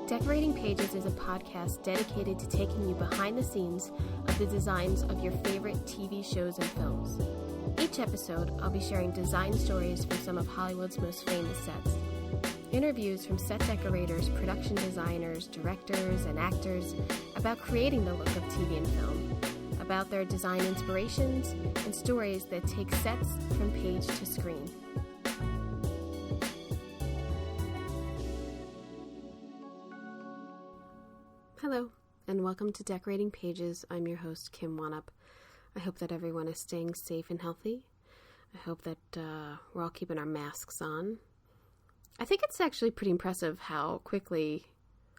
Decorating Pages is a podcast dedicated to taking you behind the scenes of the designs of your favorite TV shows and films. Each episode, I'll be sharing design stories from some of Hollywood's most famous sets. Interviews from set decorators, production designers, directors, and actors about creating the look of TV and film, about their design inspirations, and stories that take sets from page to screen. Hello, and welcome to Decorating Pages. I'm your host, Kim Wanup. I hope that everyone is staying safe and healthy. I hope that we're all keeping our masks on. I think it's actually pretty impressive how quickly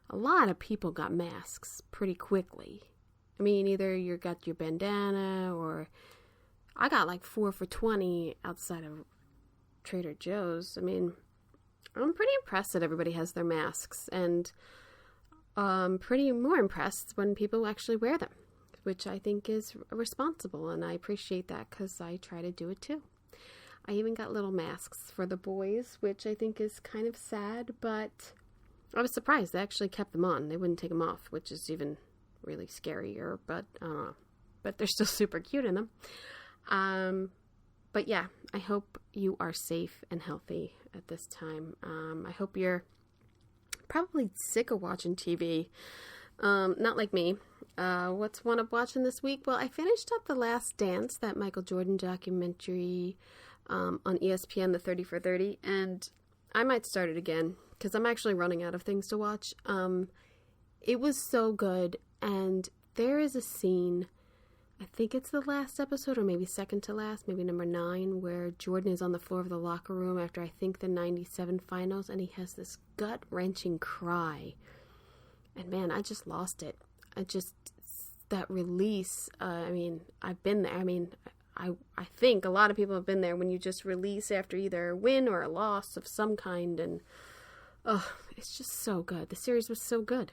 a lot of people got masks pretty quickly. I mean, either you got your bandana or I got like 4 for $20 outside of Trader Joe's. I mean, I'm pretty impressed that everybody has their masks, and pretty more impressed when people actually wear them, which I think is responsible, and I appreciate that because I try to do it too. I even got little masks for the boys, which I think is kind of sad, but I was surprised they actually kept them on. They wouldn't take them off, which is even really scarier, but I don't know. But they're still super cute in them. But yeah, I hope you are safe and healthy at this time. I hope you're probably sick of watching TV. Not like me. What's one up watching this week? Well, I finished up The Last Dance, that Michael Jordan documentary on ESPN, the 30 for 30, and I might start it again because I'm actually running out of things to watch. It was so good, and there is a scene, I think it's the last episode or maybe second to last, maybe number 9, where Jordan is on the floor of the locker room after I think the 97 finals, and he has this gut-wrenching cry. And man, I just lost it. That release, I've been there. I think a lot of people have been there when you just release after either a win or a loss of some kind, and it's just so good. The series was so good.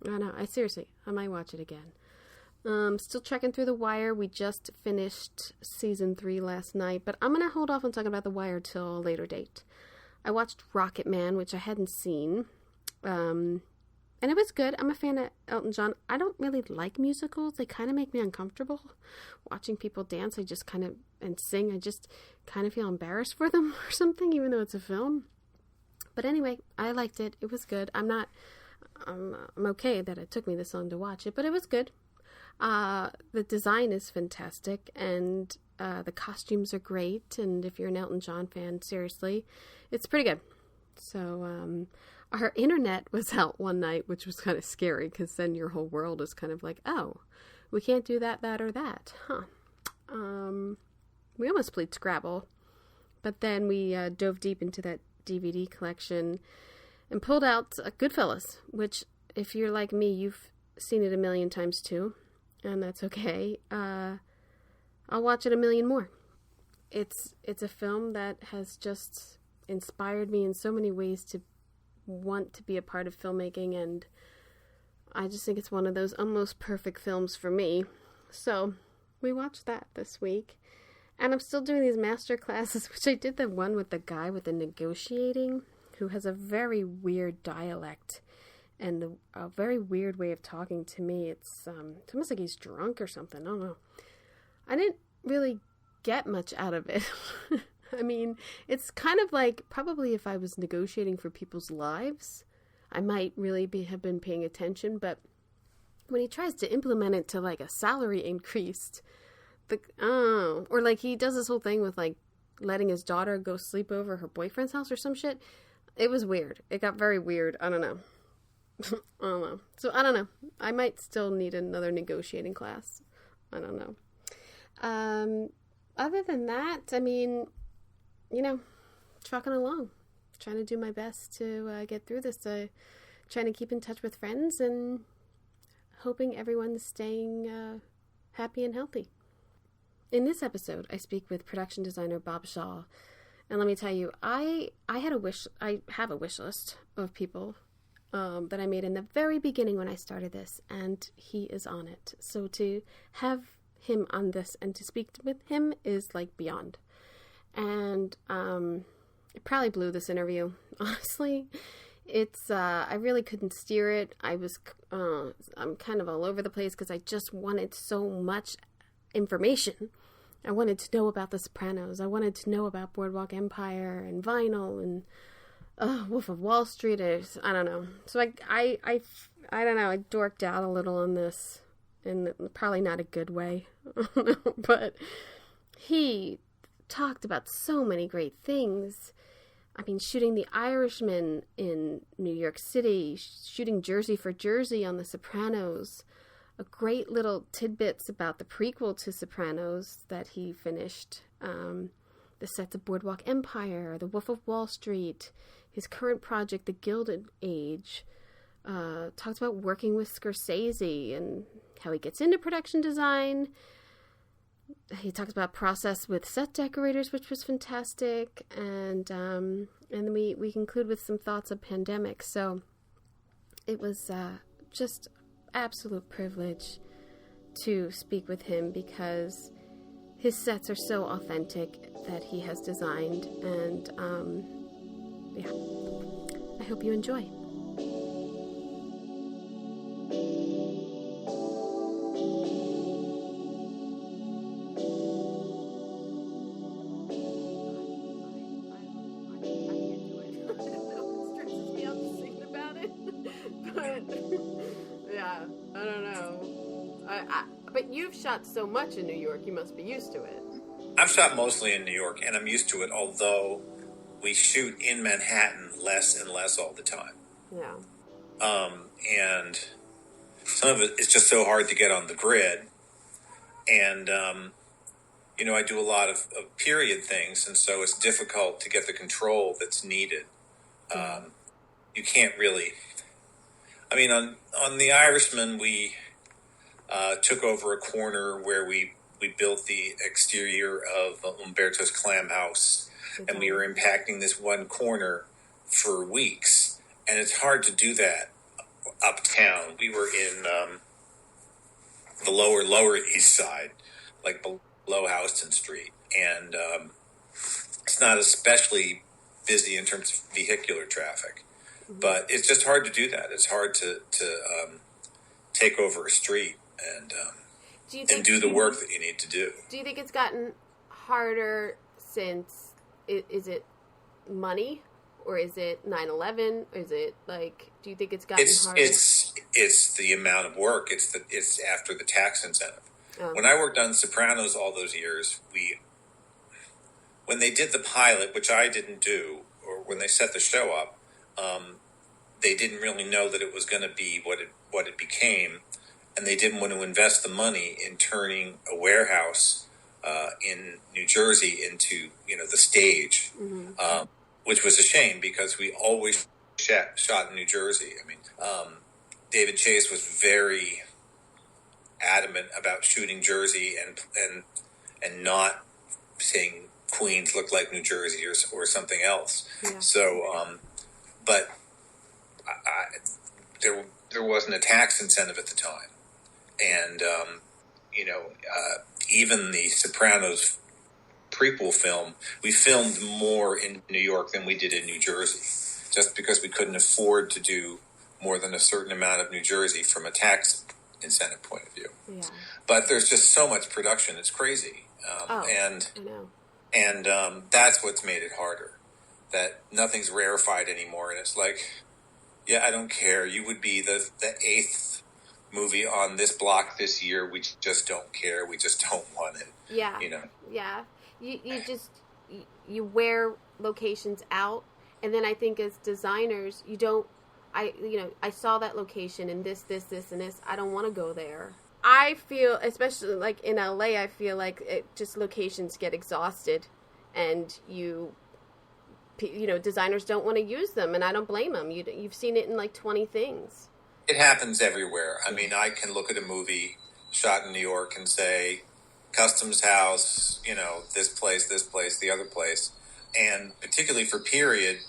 I know, I might watch it again. Still checking through The Wire. We just finished season 3 last night, but I'm going to hold off on talking about The Wire till a later date. I watched Rocket Man, which I hadn't seen, and it was good. I'm a fan of Elton John. I don't really like musicals. They kind of make me uncomfortable. Watching people dance, and sing, I just kind of feel embarrassed for them or something, even though it's a film. But anyway, I liked it. It was good. I'm okay that it took me this long to watch it, but it was good. The design is fantastic, and the costumes are great, and if you're an Elton John fan, seriously, it's pretty good. So, our internet was out one night, which was kind of scary, because then your whole world is kind of like, oh, we can't do that, or that, huh? We almost played Scrabble, but then we dove deep into that DVD collection and pulled out Goodfellas, which, if you're like me, you've seen it a million times too, and that's okay. I'll watch it a million more. It's a film that has just inspired me in so many ways to want to be a part of filmmaking, and I just think it's one of those almost perfect films for me. So we watched that this week, and I'm still doing these master classes, which I did the one with the guy with the negotiating, who has a very weird dialect and a very weird way of talking to me. It's almost like he's drunk or something. I don't know. I didn't really get much out of it. I mean, it's kind of like probably if I was negotiating for people's lives, I might really have been paying attention. But when he tries to implement it to like a salary increase, or like he does this whole thing with like letting his daughter go sleep over her boyfriend's house or some shit. It was weird. It got very weird. I don't know. So I don't know. I might still need another negotiating class. I don't know. Other than that, I mean, trucking along, trying to do my best to get through this, trying to keep in touch with friends and hoping everyone's staying happy and healthy. In this episode, I speak with production designer Bob Shaw, and let me tell you, I have a wish list of people that I made in the very beginning when I started this, and he is on it. So to have him on this and to speak with him is like beyond. And it probably blew this interview. Honestly, It's, I really couldn't steer it. I'm kind of all over the place because I just wanted so much information. I wanted to know about The Sopranos. I wanted to know about Boardwalk Empire and Vinyl and Wolf of Wall Street. I don't know. So I don't know. I dorked out a little on this, in probably not a good way. But he talked about so many great things. I mean, shooting The Irishman in New York City, shooting Jersey for Jersey on The Sopranos, a great little tidbits about the prequel to Sopranos that he finished, the sets of Boardwalk Empire, The Wolf of Wall Street, his current project, The Gilded Age, talked about working with Scorsese and how he gets into production design. He talks about process with set decorators, which was fantastic, and then we conclude with some thoughts of pandemic. So it was just absolute privilege to speak with him because his sets are so authentic that he has designed, and I hope you enjoy. Yeah, I don't know. But you've shot so much in New York, you must be used to it. I've shot mostly in New York, and I'm used to it, although we shoot in Manhattan less and less all the time. Yeah. And some of it is just so hard to get on the grid. And, I do a lot of period things, and so it's difficult to get the control that's needed. You can't really... I mean, on The Irishman, we took over a corner where we built the exterior of Umberto's Clam House, and we were impacting this one corner for weeks. And it's hard to do that uptown. We were in the lower east side, like below Houston Street, and it's not especially busy in terms of vehicular traffic. But it's just hard to do that. It's hard to take over a street and do the work that you need to do. Do you think it's gotten harder since, is it money, or is it 9/11? Is it do you think it's gotten harder? It's the amount of work. It's after the tax incentive. When I worked on Sopranos all those years, when they did the pilot, which I didn't do, or when they set the show up, they didn't really know that it was going to be what it became, and they didn't want to invest the money in turning a warehouse in New Jersey into the stage, which was a shame because we always shot in New Jersey. I mean, David Chase was very adamant about shooting Jersey and not saying Queens looked like New Jersey or something else. Yeah. So, but there wasn't a tax incentive at the time, and even the Sopranos prequel film, we filmed more in New York than we did in New Jersey, just because we couldn't afford to do more than a certain amount of New Jersey from a tax incentive point of view. Yeah. But there's just so much production; it's crazy, and I know. And that's what's made it harder. That nothing's rarefied anymore, and it's like, yeah, I don't care. You would be the 8th movie on this block this year. We just don't care. We just don't want it. Yeah. Yeah. You wear locations out, and then I think as designers, you don't. I saw that location and this, and this. I don't want to go there. I feel, especially like in LA, I feel like locations get exhausted, and designers don't want to use them, and I don't blame them. You've seen it in like 20 things. It happens everywhere. I mean, I can look at a movie shot in New York and say, Customs House, this place, the other place. And particularly for period,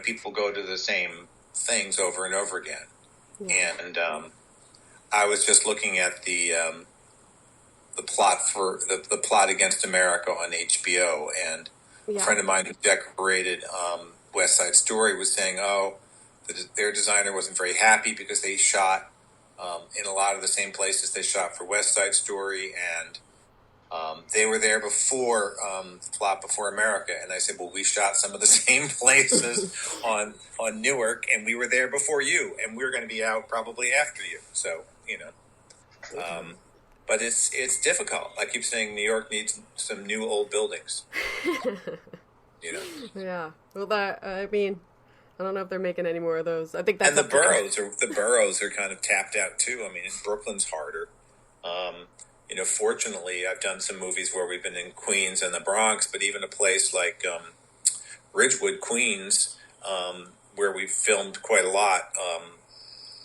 people go to the same things over and over again. Yeah. And I was just looking at the plot for the plot against America on HBO, and a friend of mine who decorated West Side Story was saying, their designer wasn't very happy because they shot in a lot of the same places they shot for West Side Story, and they were there before Flop Before America, and I said, well, we shot some of the same places on Newark, and we were there before you, and we're going to be out probably after you. So, but it's difficult. I keep saying New York needs some new old buildings. Yeah. Well, I don't know if they're making any more of those. I think that's and the boroughs are kind of tapped out too. I mean, Brooklyn's harder. Fortunately, I've done some movies where we've been in Queens and the Bronx, but even a place like Ridgewood, Queens, where we filmed quite a lot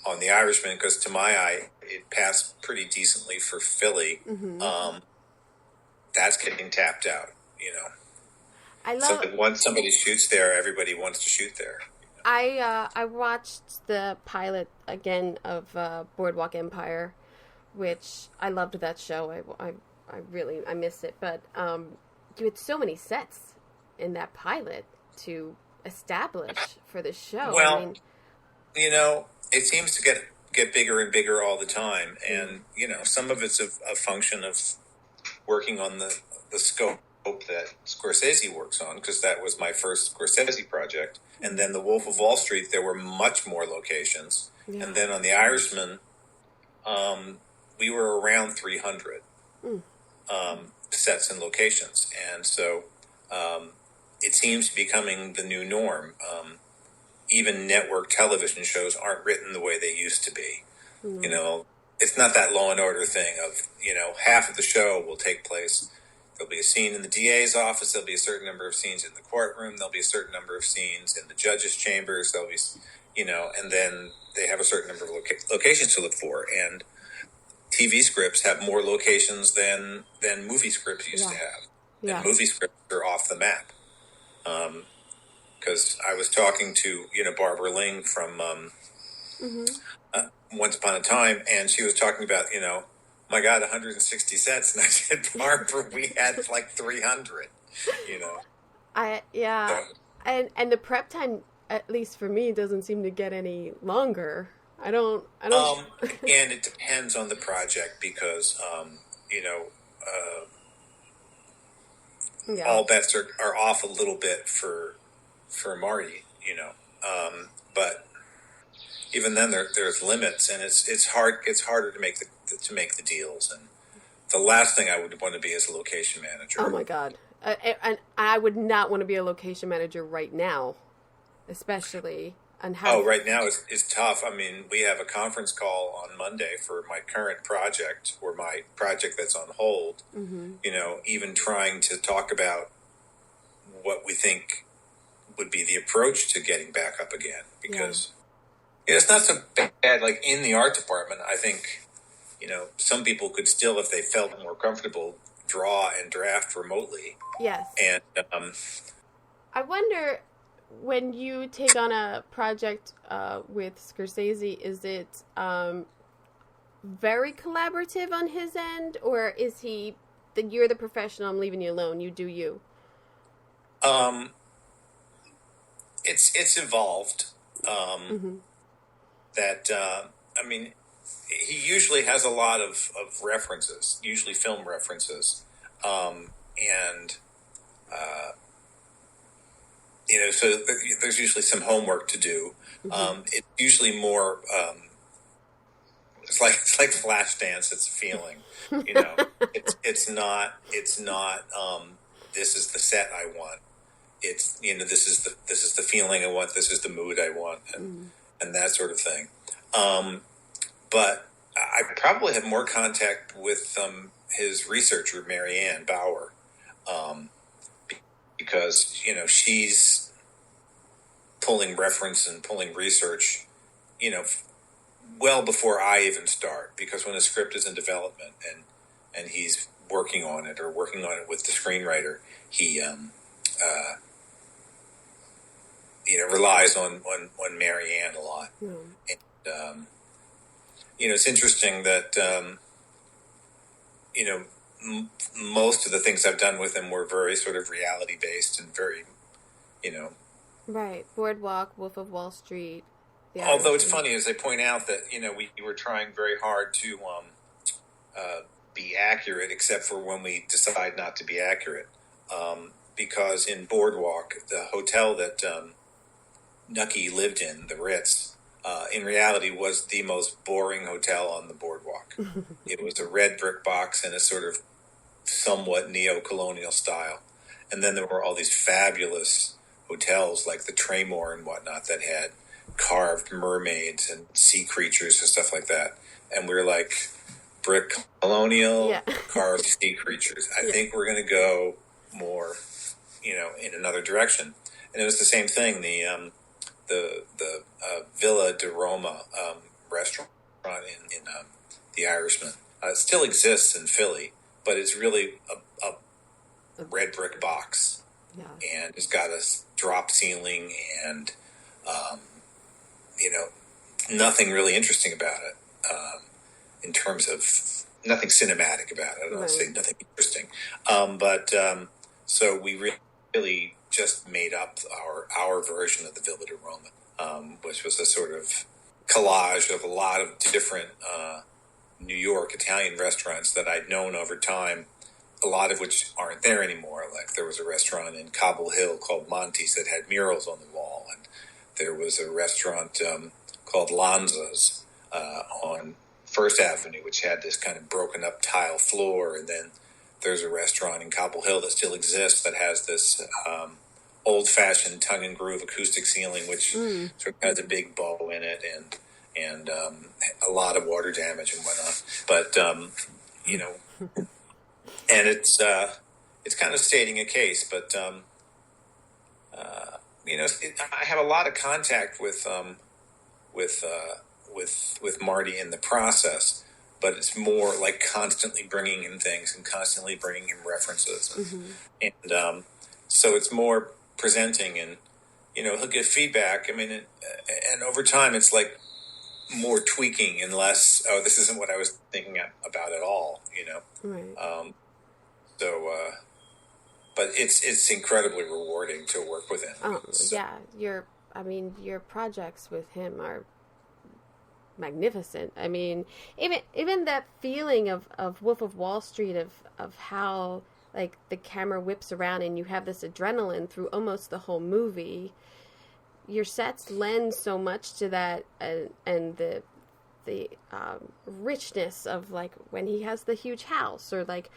on The Irishman, because to my eye, it passed pretty decently for Philly. Mm-hmm. That's getting tapped out, So once somebody shoots there, everybody wants to shoot there. I watched the pilot again of Boardwalk Empire, which I loved that show. I missed it, but you had so many sets in that pilot to establish for the show. Well, it seems to get bigger and bigger all the time, and some of it's a function of working on the scope that Scorsese works on, because that was my first Scorsese project. And then The Wolf of Wall Street, there were much more locations. Yeah. And then on The Irishman, we were around 300 sets and locations. And so it seems to be becoming the new norm. Even network television shows aren't written the way they used to be. Mm. It's not that Law and Order thing of, half of the show will take place. There'll be a scene in the DA's office. There'll be a certain number of scenes in the courtroom. There'll be a certain number of scenes in the judge's chambers. There'll be, and then they have a certain number of locations to look for. And TV scripts have more locations than movie scripts used to have. Yeah. And movie scripts are off the map. Because I was talking to, Barbara Ling from Once Upon a Time, and she was talking about, my God, 160 sets. And I said, Barbara, we had like 300, So. And the prep time, at least for me, doesn't seem to get any longer. I don't. And it depends on the project because, all bets are off a little bit for Marty, but even then there's limits, and it's harder to make the deals. And the last thing I would want to be is a location manager. Oh my God. And I would not want to be a location manager right now, especially. Right now is tough. I mean, we have a conference call on Monday for my current project, or my project that's on hold. Mm-hmm. Even trying to talk about what we think would be the approach to getting back up again, because it's not so bad. Like in the art department, I think, some people could still, if they felt more comfortable, draw and draft remotely. Yes. And I wonder, when you take on a project with Scorsese, is it very collaborative on his end, or is he that you're the professional, I'm leaving you alone, you do you? It's evolved. That he usually has a lot of references, usually film references, and so there's usually some homework to do. Mm-hmm. It's usually more. It's like Flashdance. It's a feeling. It's not. This is the set I want. It's this is the feeling I want. This is the mood I want, and that sort of thing. But I probably have more contact with his researcher, Marianne Bauer, because she's pulling reference and pulling research, well before I even start. Because when a script is in development and he's working on it with the screenwriter, he relies on Marianne a lot. And it's interesting that most of the things I've done with him were very sort of reality based and very, Right. Boardwalk, Wolf of Wall Street. The Although it's Irishman. funny, as they point out, that we were trying very hard to be accurate, except for when we decide not to be accurate. Because in Boardwalk, the hotel that Nucky lived in, the Ritz, in reality was the most boring hotel on the boardwalk. It was a red brick box in a sort of somewhat neo-colonial style. And then there were all these fabulous hotels like the Tremor and whatnot that had carved mermaids and sea creatures and stuff like that. And we were like, brick colonial, Yeah. carved sea creatures. I think we're going to go more, in another direction. And it was the same thing. The Villa de Roma restaurant in The Irishman still exists in Philly, but it's really a red brick box. Yeah. And it's got a drop ceiling and, nothing really interesting about it in terms of nothing cinematic about it. I don't want to say nothing interesting. So we really just made up our version of the Villa de Roma, which was a sort of collage of a lot of different New York Italian restaurants that I'd known over time, a lot of which aren't there anymore. Like there was a restaurant in Cobble Hill called Monty's that had murals on the wall, and there was a restaurant called Lanza's on First Avenue, which had this kind of broken up tile floor, and then there's a restaurant in Cobble Hill that still exists that has this old-fashioned tongue-and-groove acoustic ceiling, which sort of has a big bow in it and a lot of water damage and whatnot. But and it's kind of stating a case. But I have a lot of contact with Marty in the process. But it's more like constantly bringing him things and constantly bringing him references. And so it's more presenting and, he'll give feedback. I mean, and over time it's like more tweaking and less, oh, this isn't what I was thinking about at all, Right. But it's incredibly rewarding to work with him. Oh, yeah. Your projects with him are magnificent. I mean, even that feeling of Wolf of Wall Street of how like the camera whips around and you have this adrenaline through almost the whole movie. Your sets lend so much to that, and the richness of like when he has the huge house, or like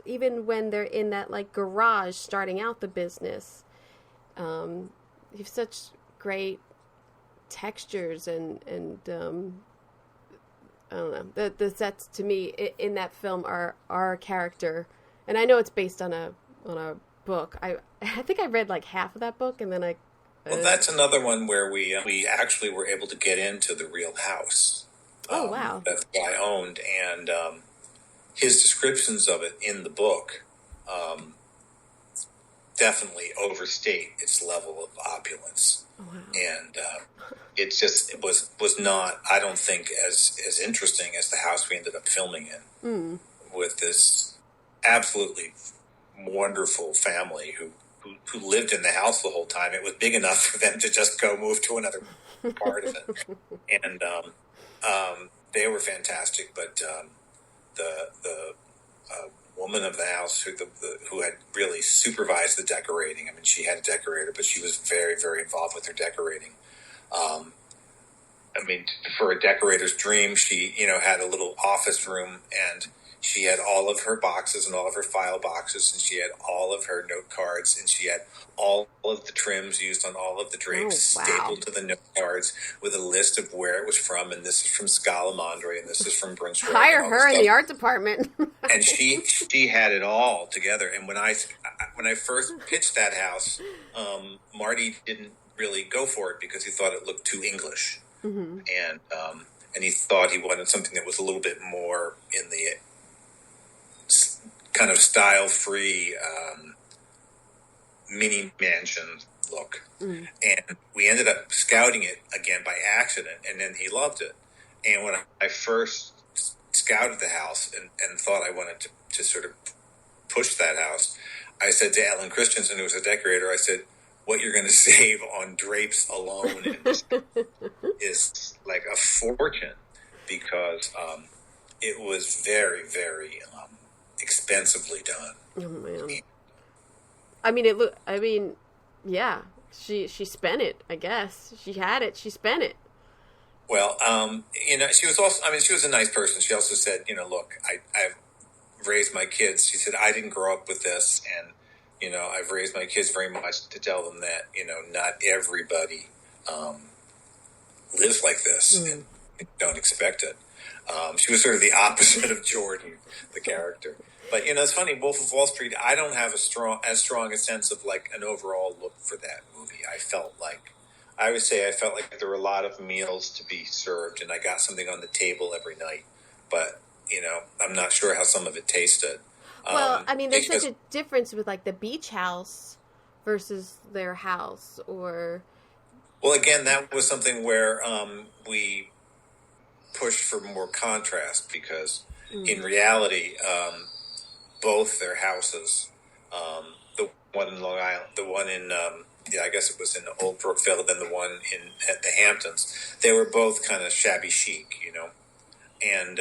even when they're in that like garage starting out the business. You have such great textures and I don't know, the sets to me in that film are a character, and I know it's based on a book. I think I read like half of that book, and then well, that's another one where we actually were able to get into the real house. Oh wow! That the guy owned, and his descriptions of it in the book definitely overstate its level of opulence. Oh, wow. And it was not, I don't think, as interesting as the house we ended up filming in, with this absolutely wonderful family who lived in the house the whole time. It was big enough for them to just go move to another part of it, and they were fantastic. But the woman of the house who had really supervised the decorating. I mean, she had a decorator, but she was very, very involved with her decorating. I mean, for a decorator's dream, she, had a little office room, and she had all of her boxes and all of her file boxes, and she had all of her note cards, and she had all of the trims used on all of the drapes stapled to the note cards with a list of where it was from, and this is from Scalamandre, and this is from Brunswick. Hire her in the art department. And she had it all together. And when I first pitched that house, Marty didn't really go for it because he thought it looked too English. Mm-hmm. And he thought he wanted something that was a little bit more in the kind of style-free mini mansion look. Mm. And we ended up scouting it again by accident, and then he loved it. And when I first scouted the house and thought I wanted to sort of push that house, I said to Ellen Christensen, who was a decorator, I said, what you're going to save on drapes alone is like a fortune, because it was very, very expensively done. Oh man. Yeah. She spent it, I guess. She had it, she spent it. Well, she was also, she was a nice person. She also said, look, I've raised my kids. She said, I didn't grow up with this, and, I've raised my kids very much to tell them that, not everybody lives like this, and don't expect it. She was sort of the opposite of Jordan, the character. But, it's funny, Wolf of Wall Street, I don't have as strong a sense of, like, an overall look for that movie. I felt like there were a lot of meals to be served, and I got something on the table every night. But, I'm not sure how some of it tasted. Well, there's such a difference with, like, the beach house versus their house, or... Well, again, that was something where we pushed for more contrast, because in reality, both their houses, the one in Long Island, the one in, I guess it was in Old Brookfield, and the one at the Hamptons, they were both kind of shabby chic, and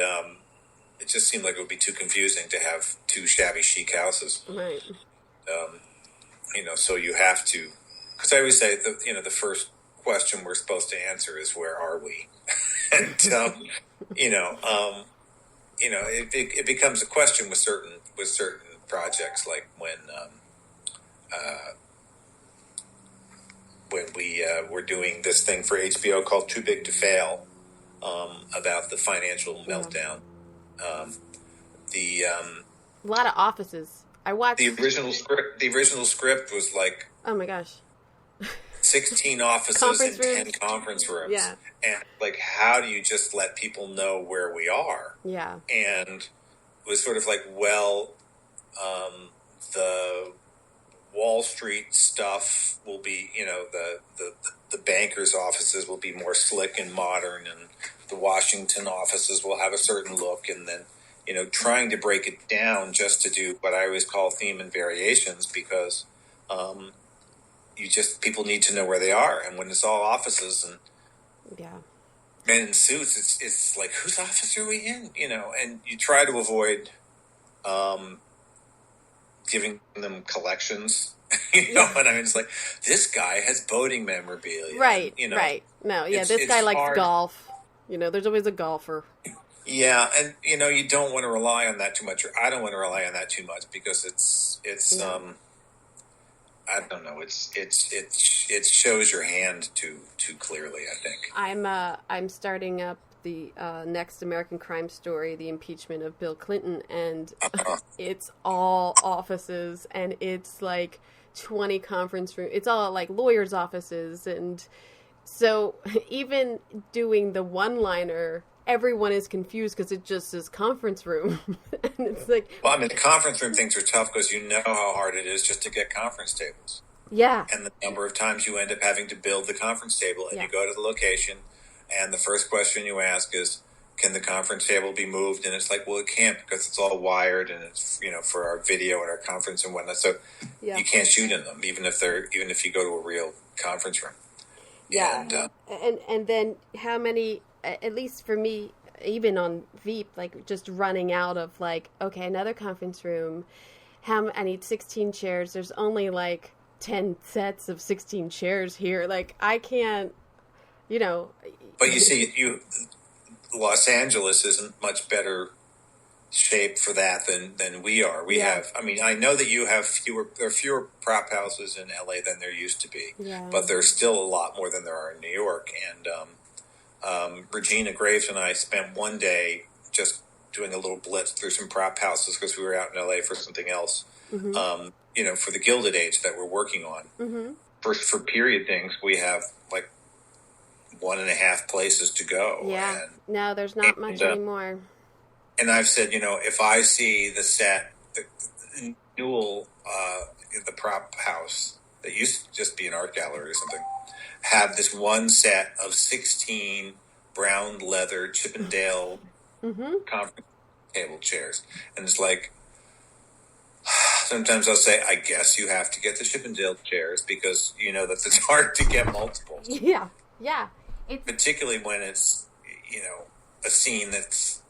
it just seemed like it would be too confusing to have two shabby chic houses. Right. So you have to, because I always say, the first question we're supposed to answer is, where are we? And, it becomes a question with certain projects, like when we were doing this thing for HBO called Too Big to Fail, about the financial meltdown. A lot of offices. I watched the original script. The original script was like, oh my gosh, 16 offices and 10 conference rooms. Yeah. And like, how do you just let people know where we are? Yeah. And it was sort of like, well, the Wall Street stuff will be, the bankers' offices will be more slick and modern, and the Washington offices will have a certain look, and then, trying to break it down just to do what I always call theme and variations, because people need to know where they are. And when it's all offices and men in suits, it's like, whose office are we in? And you try to avoid giving them collections. It's like, this guy has boating memorabilia. Right, right. No, this guy likes golf. There's always a golfer. Yeah, and you don't want to rely on that too much, or I don't want to rely on that too much, because it's I don't know, it shows your hand too clearly, I think. I'm starting up the next American Crime Story, the impeachment of Bill Clinton, and it's all offices, and it's like 20 conference rooms. It's all like lawyers' offices, and so even doing the one-liner, everyone is confused because it just says conference room. And it's like... Well, the conference room things are tough, because you know how hard it is just to get conference tables. Yeah. And the number of times you end up having to build the conference table, and you go to the location, and the first question you ask is, can the conference table be moved? And it's like, well, it can't, because it's all wired, and it's, for our video and our conference and whatnot. So you can't shoot in them, even if you go to a real conference room. Yeah. And then how many, at least for me, even on Veep, like just running out of like, okay, another conference room. I need 16 chairs. There's only like 10 sets of 16 chairs here. Like, I can't, But you see, Los Angeles isn't much better shape for that than we are. We have, I know that there are fewer prop houses in LA than there used to be, but there's still a lot more than there are in New York. And Regina Graves and I spent one day just doing a little blitz through some prop houses, because we were out in LA for something else, for the Gilded Age that we're working on. Mm-hmm. For period things, we have like 1.5 places to go. Yeah. No, there's not much anymore. And I've said, if I see the set, the Newell, the prop house that used to just be an art gallery or something, have this one set of 16 brown leather Chippendale conference table chairs. And it's like, sometimes I'll say, I guess you have to get the Chippendale chairs because you know that it's hard to get multiples. Yeah. Particularly when it's, a scene there's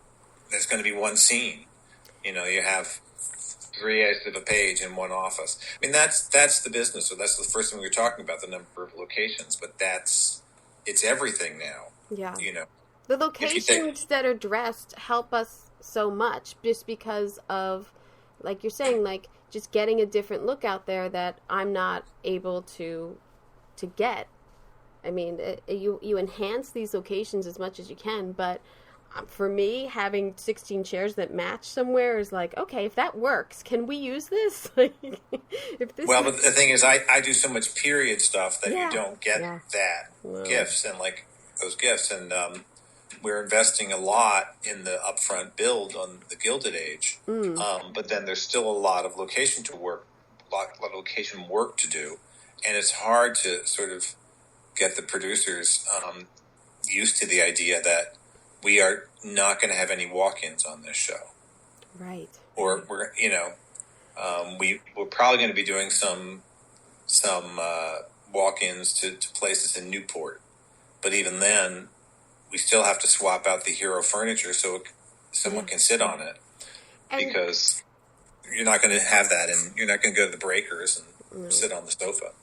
going to be one scene. You have 3/8 of a page in one office. I mean, that's the business. So that's the first thing we were talking about, the number of locations. But it's everything now. Yeah. The locations that are dressed help us so much just because of, like you're saying, like just getting a different look out there that I'm not able to get. I mean, you enhance these locations as much as you can, but for me, having 16 chairs that match somewhere is like, okay, if that works, can we use this? But the thing is, I do so much period stuff that you don't get gifts and like those gifts, and we're investing a lot in the upfront build on the Gilded Age, but then there's still a lot of location work to do, and it's hard to sort of get the producers used to the idea that we are not going to have any walk-ins on this show. Right. Or we're probably going to be doing some walk-ins to places in Newport. But even then, we still have to swap out the hero furniture so someone can sit on it. Because you're not going to have that, and you're not going to go to the breakers and sit on the sofa.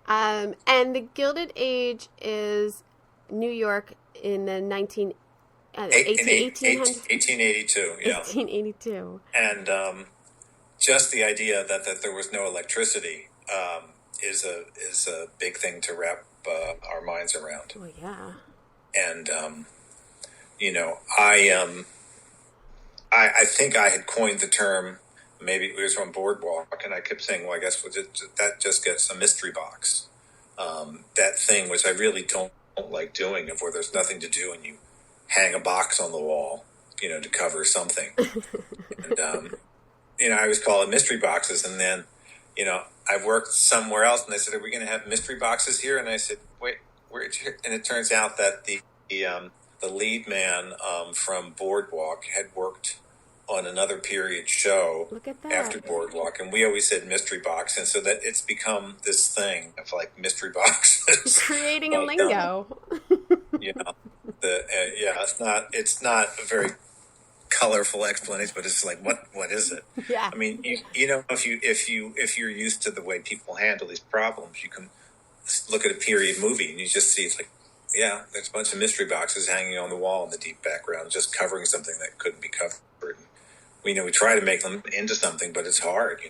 And the Gilded Age is New York in the 1882. Yeah. 1882. And just the idea that there was no electricity is a big thing to wrap our minds around. Oh, yeah. And, I think I had coined the term, maybe it was on Boardwalk, and I kept saying, well, I guess that just gets a mystery box. That thing, which I really don't like doing, of where there's nothing to do and you hang a box on the wall, to cover something. And, I always call it mystery boxes. And then, I've worked somewhere else and they said, are we going to have mystery boxes here? And I said, wait, where'd you? And it turns out that the lead man from Boardwalk had worked on another period show after Boardwalk, and we always said mystery box, and so that it's become this thing of like mystery boxes, creating a lingo. It's not a very colorful explanation, but it's like what is it? Yeah. I mean, if you're used to the way people handle these problems, you can look at a period movie and you just see it's like, yeah, there's a bunch of mystery boxes hanging on the wall in the deep background, just covering something that couldn't be covered. We try to make them into something, but it's hard.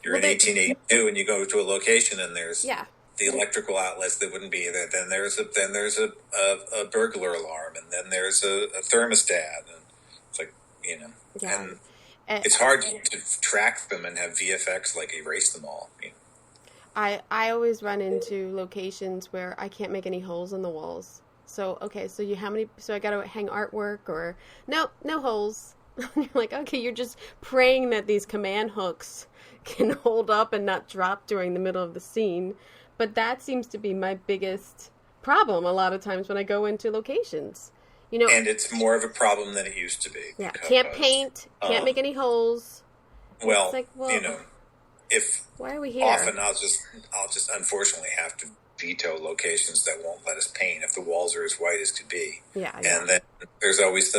You're in 1882 and you go to a location and there's the electrical outlets that wouldn't be there. Then there's a burglar alarm, and then there's a thermostat, and it's like and it's hard to track them and have VFX like erase them all. I always run into locations where I can't make any holes in the walls. So so I got to hang artwork or no holes. You're like, okay, you're just praying that these command hooks can hold up and not drop during the middle of the scene. But that seems to be my biggest problem a lot of times when I go into locations. And it's more of a problem than it used to be. Yeah, can't paint, can't make any holes. Well, if why are we here? Often I'll just unfortunately have to veto locations that won't let us paint if the walls are as white as could be. Yeah. And then there's always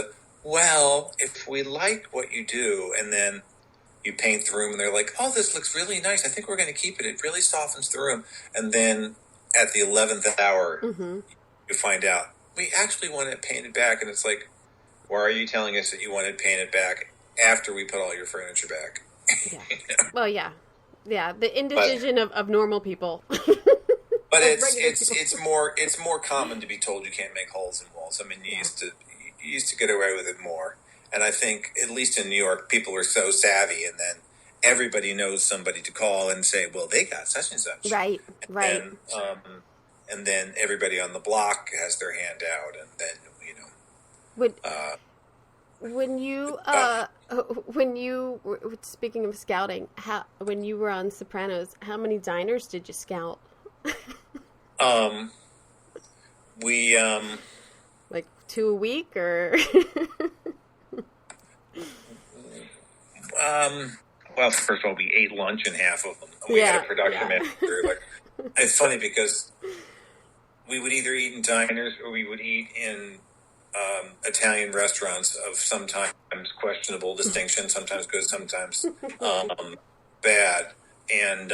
if we like what you do, and then you paint the room and they're like, oh, this looks really nice, I think we're going to keep it. It really softens the room. And then at the 11th hour, you find out, we actually want it painted back. And it's like, why are you telling us that you want it painted back after we put all your furniture back? Yeah. Well, yeah. Yeah, the indecision of normal people. But it's more common to be told you can't make holes in walls. I mean, you used to get away with it more. And I think, at least in New York, people are so savvy, and then everybody knows somebody to call and say, well, they got such and such. Right. And then everybody on the block has their hand out, and then, when you speaking of scouting, when you were on Sopranos, how many diners did you scout? We like 2 a week, or Well, first of all, we ate lunch in half of them. We had a production manager. Like, it's funny because we would either eat in diners or we would eat in Italian restaurants of sometimes questionable distinction, sometimes good, sometimes bad. And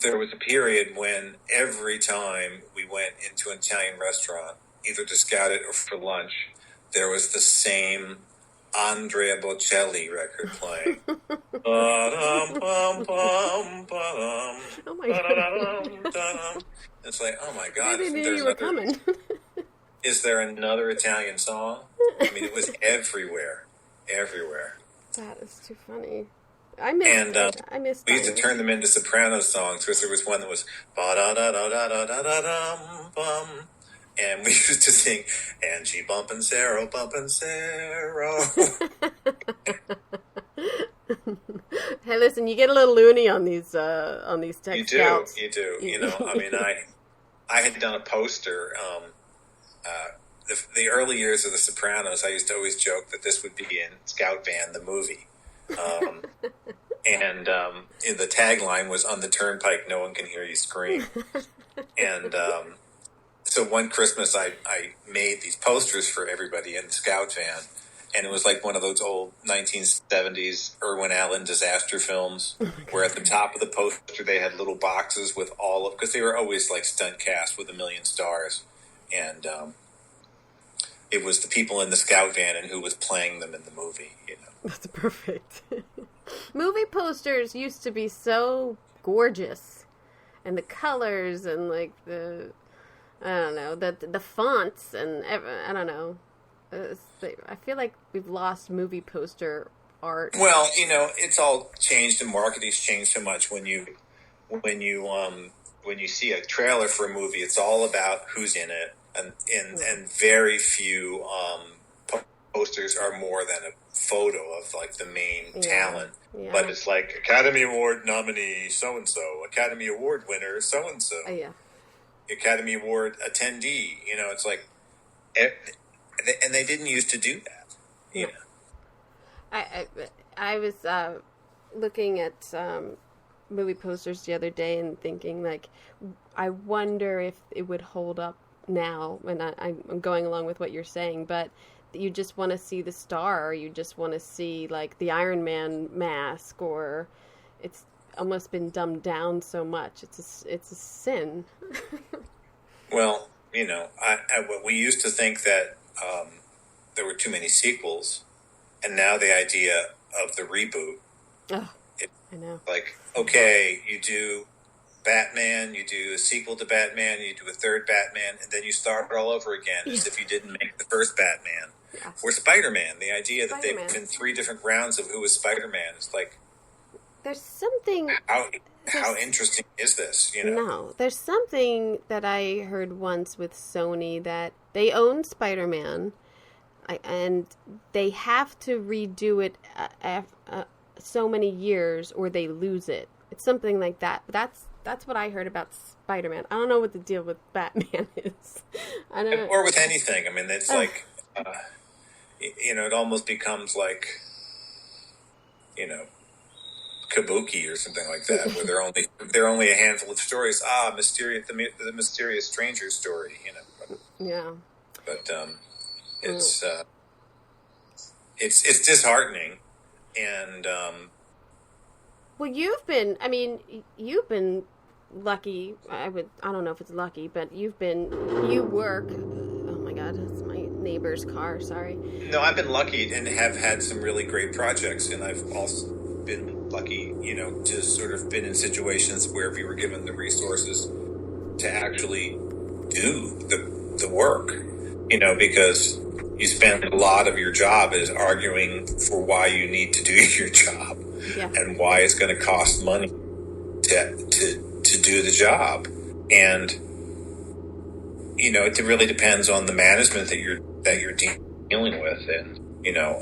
there was a period when every time we went into an Italian restaurant, either to scout it or for lunch, there was the same Andrea Bocelli record playing. Oh my God. It's like, oh my God. I didn't know you were coming. Is there another Italian song? I mean, it was everywhere. Everywhere. That is too funny. I missed we used to turn them into Sopranos songs, because there was one that was ba-da-da-da-da-da-da-dum-bum. And we used to sing, Angie bumpin' Sarah, bumpin' Sarah. Hey, listen, you get a little loony on these text scouts. You do. You know, I mean, I had done a poster. The early years of The Sopranos, I used to always joke that this would be in Scout Van, the movie. And the tagline was, on the turnpike, no one can hear you scream. And so one Christmas, I made these posters for everybody in the Scout Van. And it was like one of those old 1970s Irwin Allen disaster films, where at the top of the poster they had little boxes with all of, because they were always like stunt cast with 1 million stars. And it was the people in the Scout Van and who was playing them in the movie, you know. That's perfect. Movie posters used to be so gorgeous. And the colors and like the fonts and I don't know. I feel like we've lost movie poster art. Well, you know, it's all changed and marketing's changed so much. When you see a trailer for a movie, it's all about who's in it, and very few posters are more than a photo of like the main talent. Yeah. But it's like Academy Award nominee so and so, Academy Award winner so and so, Academy Award attendee. You know, it's like. And they didn't used to do that. You know? I was looking at movie posters the other day and thinking, like, I wonder if it would hold up now. And I'm going along with what you're saying, but you just want to see the star, or you just want to see, like, the Iron Man mask, or it's almost been dumbed down so much. It's a sin. Well, you know, we used to think that there were too many sequels, and now the idea of the reboot. I know. Like, okay, you do Batman, you do a sequel to Batman, you do a third Batman, and then you start all over again as if you didn't make the first Batman. Yeah. Or Spider-Man, the idea that they've been 3 different rounds of who was Spider-Man. It's like, there's something. How interesting is this? You know? No, there's something that I heard once with Sony, that they own Spider-Man, and they have to redo it so many years, or they lose it. It's something like that. But that's what I heard about Spider-Man. I don't know what the deal with Batman is. I don't know. Or with anything. I mean, it's like, you know, it almost becomes like, you know, Kabuki or something like that, where there are only a handful of stories. The mysterious stranger story, you know. Yeah. But it's disheartening, and well, you've been lucky. I don't know if it's lucky, but you work. Oh my God, it's my neighbor's car. Sorry. No, I've been lucky and have had some really great projects, and I've also been lucky, you know, to sort of been in situations where we were given the resources to actually do the work, you know, because you spend a lot of your job is arguing for why you need to do your job and why it's going to cost money to do the job. And, you know, it really depends on the management that you're dealing with. And, you know,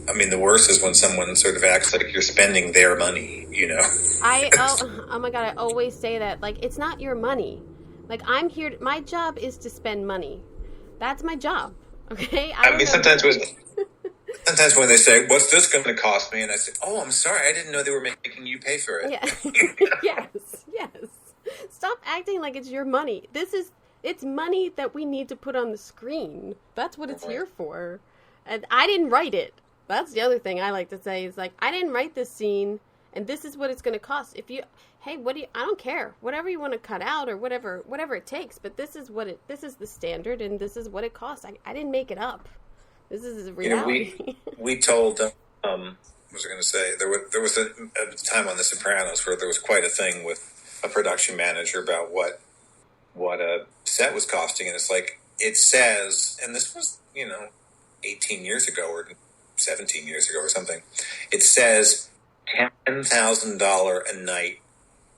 I mean, the worst is when someone sort of acts like you're spending their money, you know. Oh my God, I always say that. Like, it's not your money. Like, I'm here, my job is to spend money. That's my job, okay? I mean, sometimes sometimes when they say, "What's this going to cost me?" and I say, "Oh, I'm sorry, I didn't know they were making you pay for it." Yeah. Yes. Stop acting like it's your money. It's money that we need to put on the screen. That's what it's here for. And I didn't write it. That's the other thing I like to say is like, I didn't write this scene, and this is what it's going to cost. I don't care. Whatever you want to cut out or whatever it takes, but this is the standard, and this is what it costs. I didn't make it up. This is reality. We told, what was I going to say? There was a time on The Sopranos where there was quite a thing with a production manager about what a set was costing, and it's like, it says, and this was, 18 years ago or 17 years ago or something, it says $10,000 a night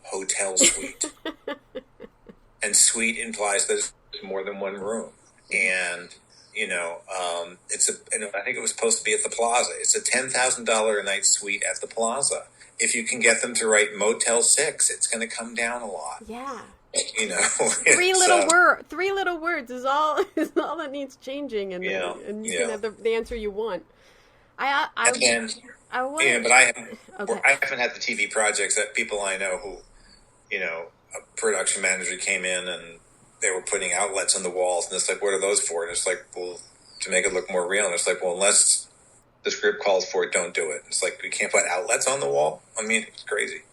hotel suite. And suite implies that it's more than one room. And, I think it was supposed to be at the Plaza. It's a $10,000 a night suite at the Plaza. If you can get them to write Motel 6, it's going to come down a lot. Yeah. Three little words is all that needs changing, and you can have the answer you want. But I haven't had the TV projects that people I know who, a production manager came in and they were putting outlets on the walls, and it's like, what are those for? And it's like, well, to make it look more real. And it's like, well, unless the script calls for it, don't do it. It's like, we can't put outlets on the wall. I mean, it's crazy.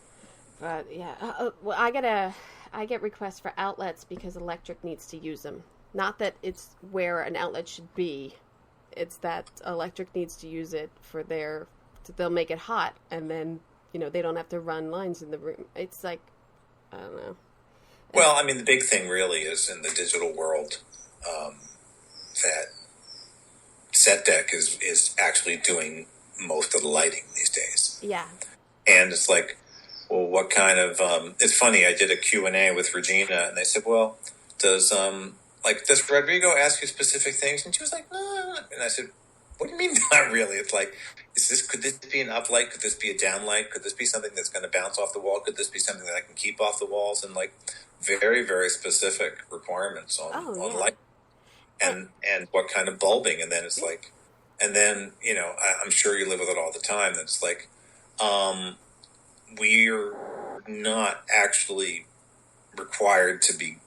But yeah, well, I get requests for outlets because electric needs to use them. Not that it's where an outlet should be. It's that electric needs to use it for they'll make it hot, and then, they don't have to run lines in the room. It's like, I don't know. Well, I mean, the big thing really is in the digital world, that set deck is actually doing most of the lighting these days. Yeah. And it's like, well, what kind of, it's funny, I did a Q&A with Regina, and they said, well, does Rodrigo ask you specific things? And she was like, no. And I said, what do you mean not really? It's like, could this be an uplight? Could this be a downlight? Could this be something that's going to bounce off the wall? Could this be something that I can keep off the walls? And like, very, very specific requirements on light. And what kind of bulbing. And then it's like, and then, I'm sure you live with it all the time. That it's like, we're not actually required to be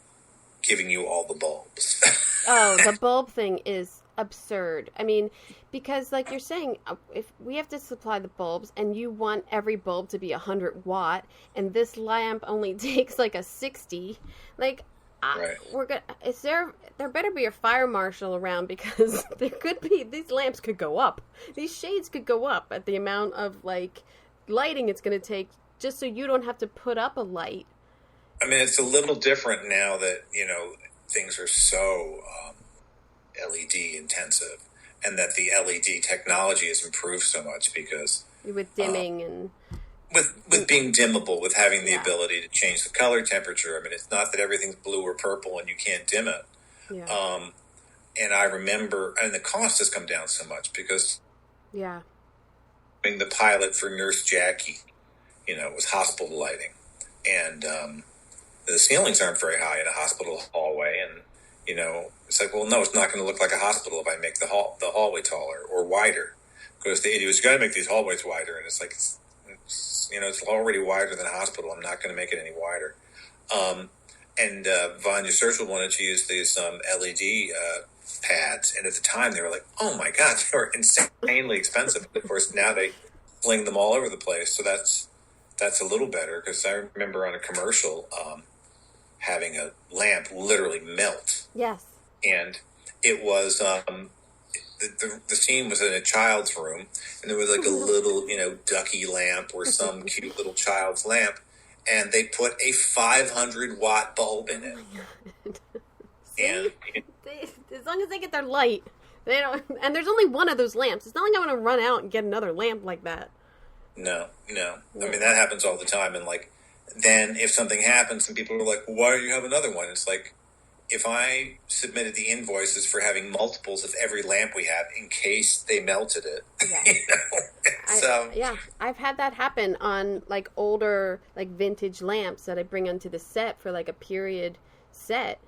giving you all the bulbs. Oh, the bulb thing is absurd. I mean, because like you're saying, if we have to supply the bulbs and you want every bulb to be 100 watt and this lamp only takes like a 60, like, right. There better be a fire marshal around, because there could be, these lamps could go up. These shades could go up at the amount of like lighting it's going to take, just so you don't have to put up a light. I mean, it's a little different now that, things are so LED intensive, and that the LED technology has improved so much, because with dimming and with being dimmable, with having the ability to change the color temperature. I mean, it's not that everything's blue or purple and you can't dim it. Yeah. And I remember, and the cost has come down so much because the pilot for Nurse Jackie, it was hospital lighting, and the ceilings aren't very high in a hospital hallway, and it's like, well, no, it's not going to look like a hospital if I make the hallway taller or wider, because the idiot was got to make these hallways wider, and it's like, it's already wider than a hospital. I'm not going to make it any wider. And Vanya Churchill wanted to use these LED pads, and at the time they were like, oh my god, they were insanely expensive. Of course, now they fling them all over the place, so that's a little better, because I remember on a commercial having a lamp literally melt. Yes. And it was the scene was in a child's room, and there was like a little ducky lamp or some cute little child's lamp, and they put a 500 watt bulb in it. And as long as they get their light, they don't. And there's only one of those lamps. It's not like I'm going to run out and get another lamp like that. No. I mean, that happens all the time. And like, then if something happens and people are like, well, why do you have another one? It's like, if I submitted the invoices for having multiples of every lamp we have in case they melted it, I've had that happen on like older, like vintage lamps that I bring onto the set for like a period set,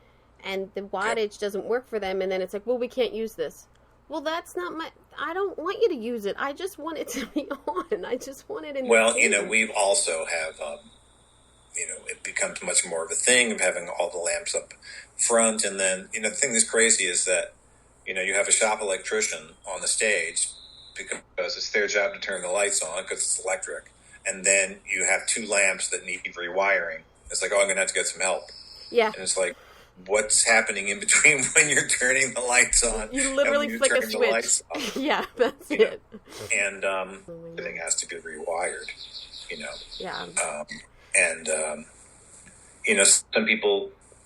and the wattage doesn't work for them, and then it's like, well, we can't use this. Well, that's not my... I don't want you to use it. I just want it to be on. I just want it in Well, the we've also have, it becomes much more of a thing of having all the lamps up front. And then, the thing that's crazy is that, you have a shop electrician on the stage because it's their job to turn the lights on because it's electric. And then you have two lamps that need rewiring. It's like, oh, I'm going to have to get some help. Yeah. And it's like, what's happening in between when you're turning the lights on? You literally flick a switch. Yeah, that's it. And everything has to be rewired, Yeah.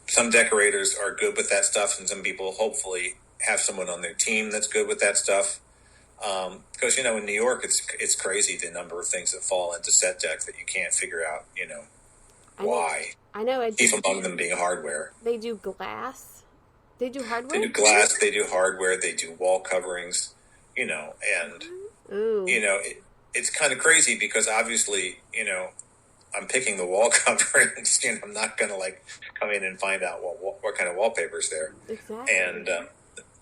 Some decorators are good with that stuff, and some people hopefully have someone on their team that's good with that stuff. Because, in New York, it's crazy the number of things that fall into set deck that you can't figure out, why. I know. Chief among them being hardware. They do glass. They do hardware? They do glass, they do hardware, they do wall coverings, and, Ooh. it's kind of crazy because obviously, I'm picking the wall coverings. I'm not going to come in and find out what kind of wallpaper's there. Exactly. And,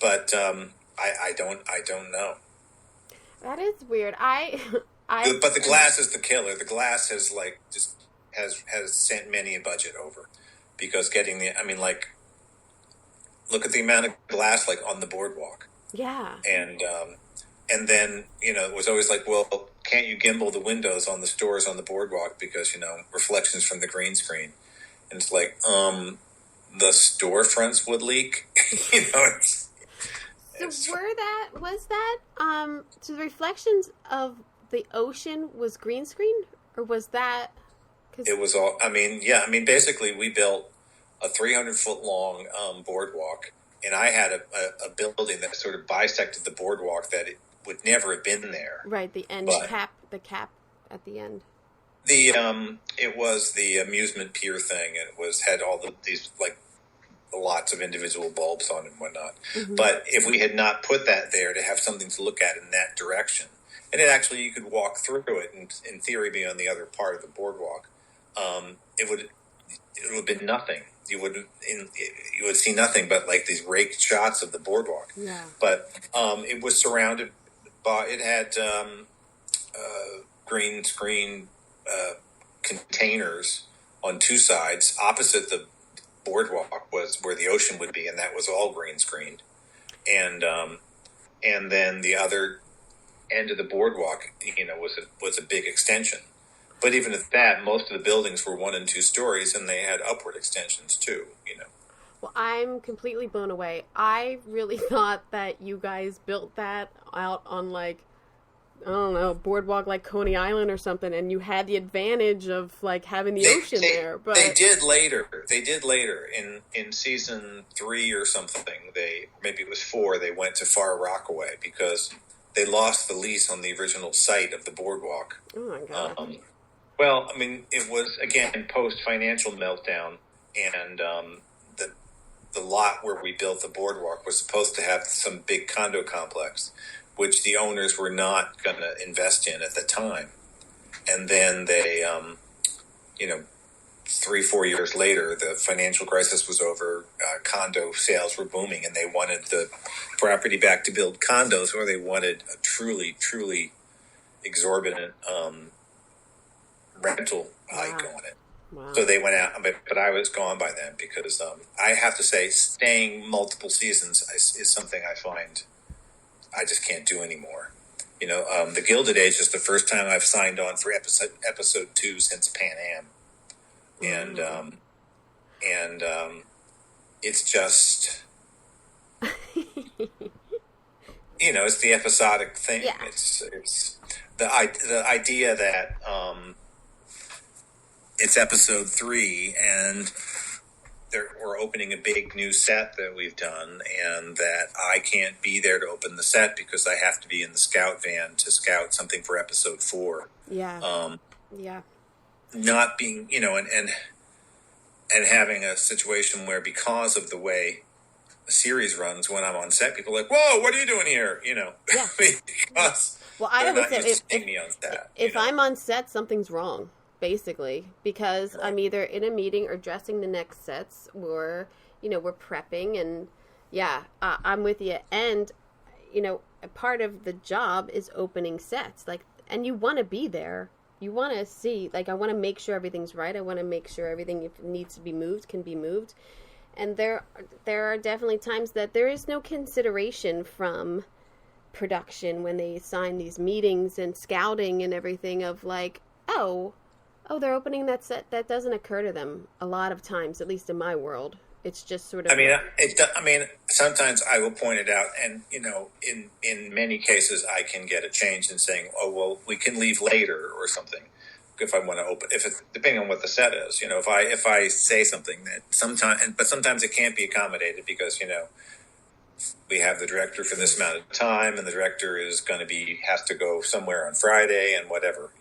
but I don't know. That is weird. But the glass is the killer. The glass has has sent many a budget over because getting look at the amount of glass on the boardwalk. Yeah. And then, it was always like, well, can't you gimbal the windows on the stores on the boardwalk because, reflections from the green screen. And it's like, the storefronts would leak. So the reflections of the ocean was green screen? Or was that... It was all, basically we built a 300-foot long boardwalk, and I had a building that sort of bisected the boardwalk that it would never have been there. Right, the cap at the end. It was the amusement pier thing, and it had all these lots of individual bulbs on it and whatnot. Mm-hmm. But if we had not put that there to have something to look at in that direction, and you could walk through it and in theory be on the other part of the boardwalk, it would have been nothing. You would see nothing but these raked shots of the boardwalk. Yeah. But it was surrounded by, it had green screen containers on two sides. Opposite the boardwalk was where the ocean would be, and that was all green screened. And then the other end of the boardwalk, was a big extension. But even at that, most of the buildings were 1 and 2 stories, and they had upward extensions too. Well, I'm completely blown away. I really thought that you guys built that out on boardwalk like Coney Island or something, and you had the advantage of having the ocean there. But they did later. In season 3 or something. Maybe it was 4. They went to Far Rockaway because they lost the lease on the original site of the boardwalk. Oh my god. Well, it was, again, post-financial meltdown, and the lot where we built the boardwalk was supposed to have some big condo complex, which the owners were not going to invest in at the time. And then they, 3-4 years later, the financial crisis was over, condo sales were booming, and they wanted the property back to build condos, or they wanted a truly, truly exorbitant rental hike on it. Wow. So they went out, but I was gone by then because I have to say staying multiple seasons is something I find I just can't do anymore. The Gilded Age is the first time I've signed on for episode 2 since Pan Am. And it's just, it's the episodic thing. Yeah. It's the idea that it's episode 3 and we're opening a big new set that we've done, and that I can't be there to open the set because I have to be in the scout van to scout something for episode 4. Yeah. Yeah. Not being, and having a situation where because of the way a series runs, when I'm on set, people are like, "Whoa, what are you doing here?" Yeah. Because I they're not always used say to seeing me on set. If I'm on set, something's wrong. Basically, because Right. I'm either in a meeting or dressing the next sets, or we're prepping, and I'm with you. And a part of the job is opening sets, like, and you want to be there. You want to see, like, I want to make sure everything's right. I want to make sure everything, if it needs to be moved, can be moved. And there are definitely times that there is no consideration from production when they sign these meetings and scouting and everything of like, oh, they're opening that set. That doesn't occur to them a lot of times, at least in my world. It's just sort of. Sometimes I will point it out, and in many cases, I can get a change in saying, "Oh, well, we can leave later" or something. If I want to open, depending on what the set is, if I say something that sometimes it can't be accommodated because we have the director for this amount of time, and the director is going to has to go somewhere on Friday and whatever.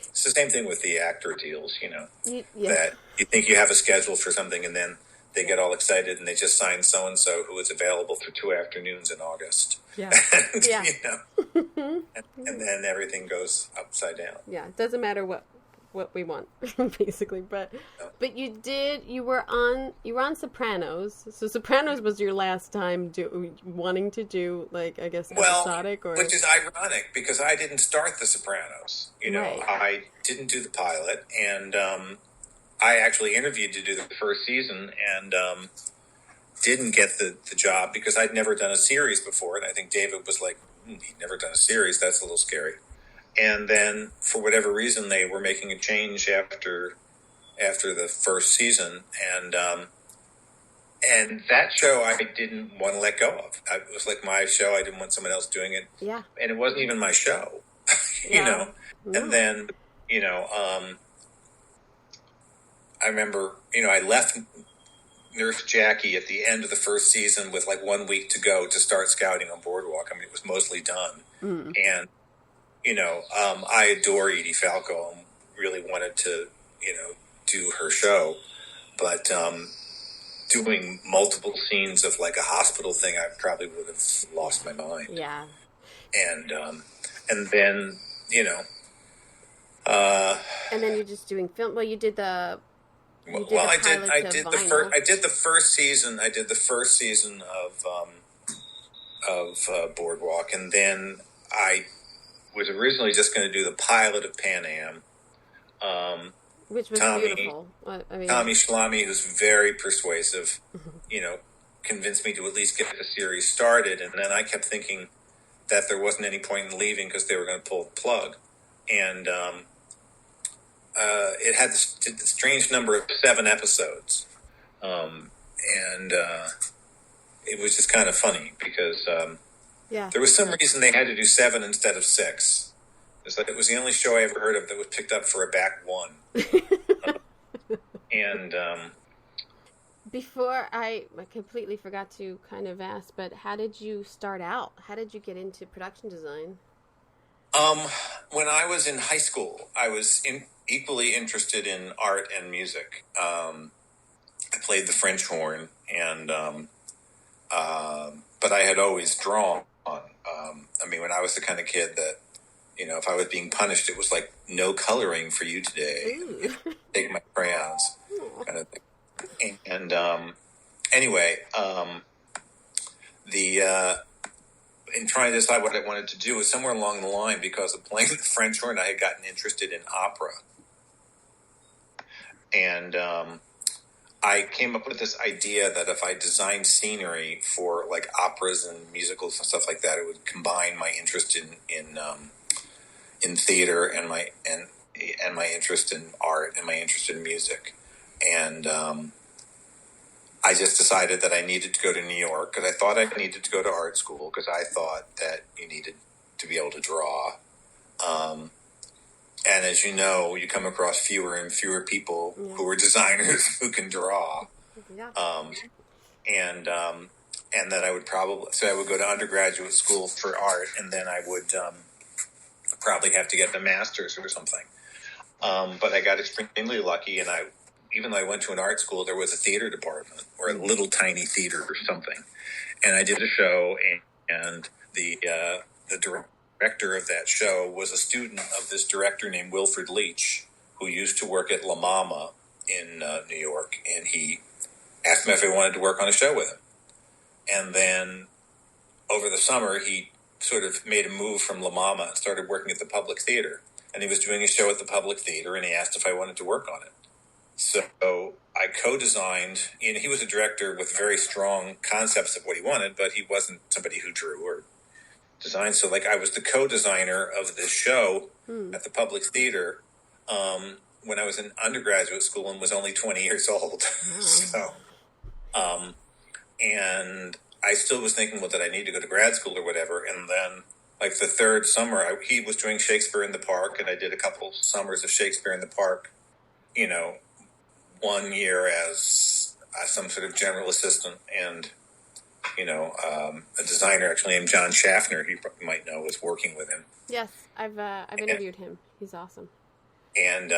It's the same thing with the actor deals. That you think you have a schedule for something, and then they get all excited and they just sign so-and-so who is available for 2 afternoons in August. Yeah. and, yeah. And then everything goes upside down. Yeah. It doesn't matter what we want, basically. But you were on Sopranos. So Sopranos was your last time wanting to do, like, I guess, episodic? Which is ironic because I didn't start the Sopranos. Right. I didn't do the pilot, and I actually interviewed to do the first season and didn't get the job because I'd never done a series before. And I think David was like, he'd never done a series. That's a little scary. And then for whatever reason, they were making a change after the first season. And that show I didn't want to let go of. It was like my show. I didn't want someone else doing it. Yeah. And it wasn't even my show, No. And then, I remember, I left Nurse Jackie at the end of the first season with like 1 week to go to start scouting on Boardwalk. I mean, it was mostly done. And, I adore Edie Falco and really wanted to, do her show. But doing multiple scenes of like a hospital thing, I probably would have lost my mind. Yeah. And then, and then you're just doing film. Well, you did the... I did the first season. I did the first season of Boardwalk, and then I was originally just going to do the pilot of Pan Am. Which was beautiful. Tommy Schlamme, who's very persuasive, convinced me to at least get the series started, and then I kept thinking that there wasn't any point in leaving because they were going to pull the plug, and it had the strange number of 7 episodes. And it was just kind of funny because there was some reason they had to do 7 instead of 6. It was the only show I ever heard of that was picked up for a back 1. And before I completely forgot to kind of ask, but how did you start out? How did you get into production design? When I was in high school, I was equally interested in art and music. I played the French horn, and but I had always drawn. When I was the kind of kid that, if I was being punished, it was like, no coloring for you today. Take my crayons, kind of thing. And anyway, in trying to decide what I wanted to do was somewhere along the line, because of playing the French horn, I had gotten interested in opera. And I came up with this idea that if I designed scenery for like operas and musicals and stuff like that, it would combine my interest in theater and my interest in art and my interest in music. And I just decided that I needed to go to New York because I thought I needed to go to art school because I thought that you needed to be able to draw. And as you know, you come across fewer and fewer people who are designers who can draw. Yeah. And that I would I would go to undergraduate school for art, and then I would probably have to get the master's or something. But I got extremely lucky, and even though I went to an art school, there was a theater department or a little tiny theater or something. And I did a show, and the director of that show was a student of this director named Wilfred Leach, who used to work at La Mama in New York. And he asked me if I wanted to work on a show with him. And then over the summer, he sort of made a move from La Mama and started working at the Public Theater. And he was doing a show at the Public Theater, and he asked if I wanted to work on it. So I co-designed, he was a director with very strong concepts of what he wanted, but he wasn't somebody who drew or designed. So I was the co-designer of this show at the Public Theater when I was in undergraduate school and was only 20 years old. So, and I still was thinking, well, did I need to go to grad school or whatever? And then the third summer, he was doing Shakespeare in the Park, and I did a couple summers of Shakespeare in the Park, 1 year as some sort of general assistant, and a designer actually named John Schaffner, you might know, was working with him. Yes, I've interviewed him. He's awesome. And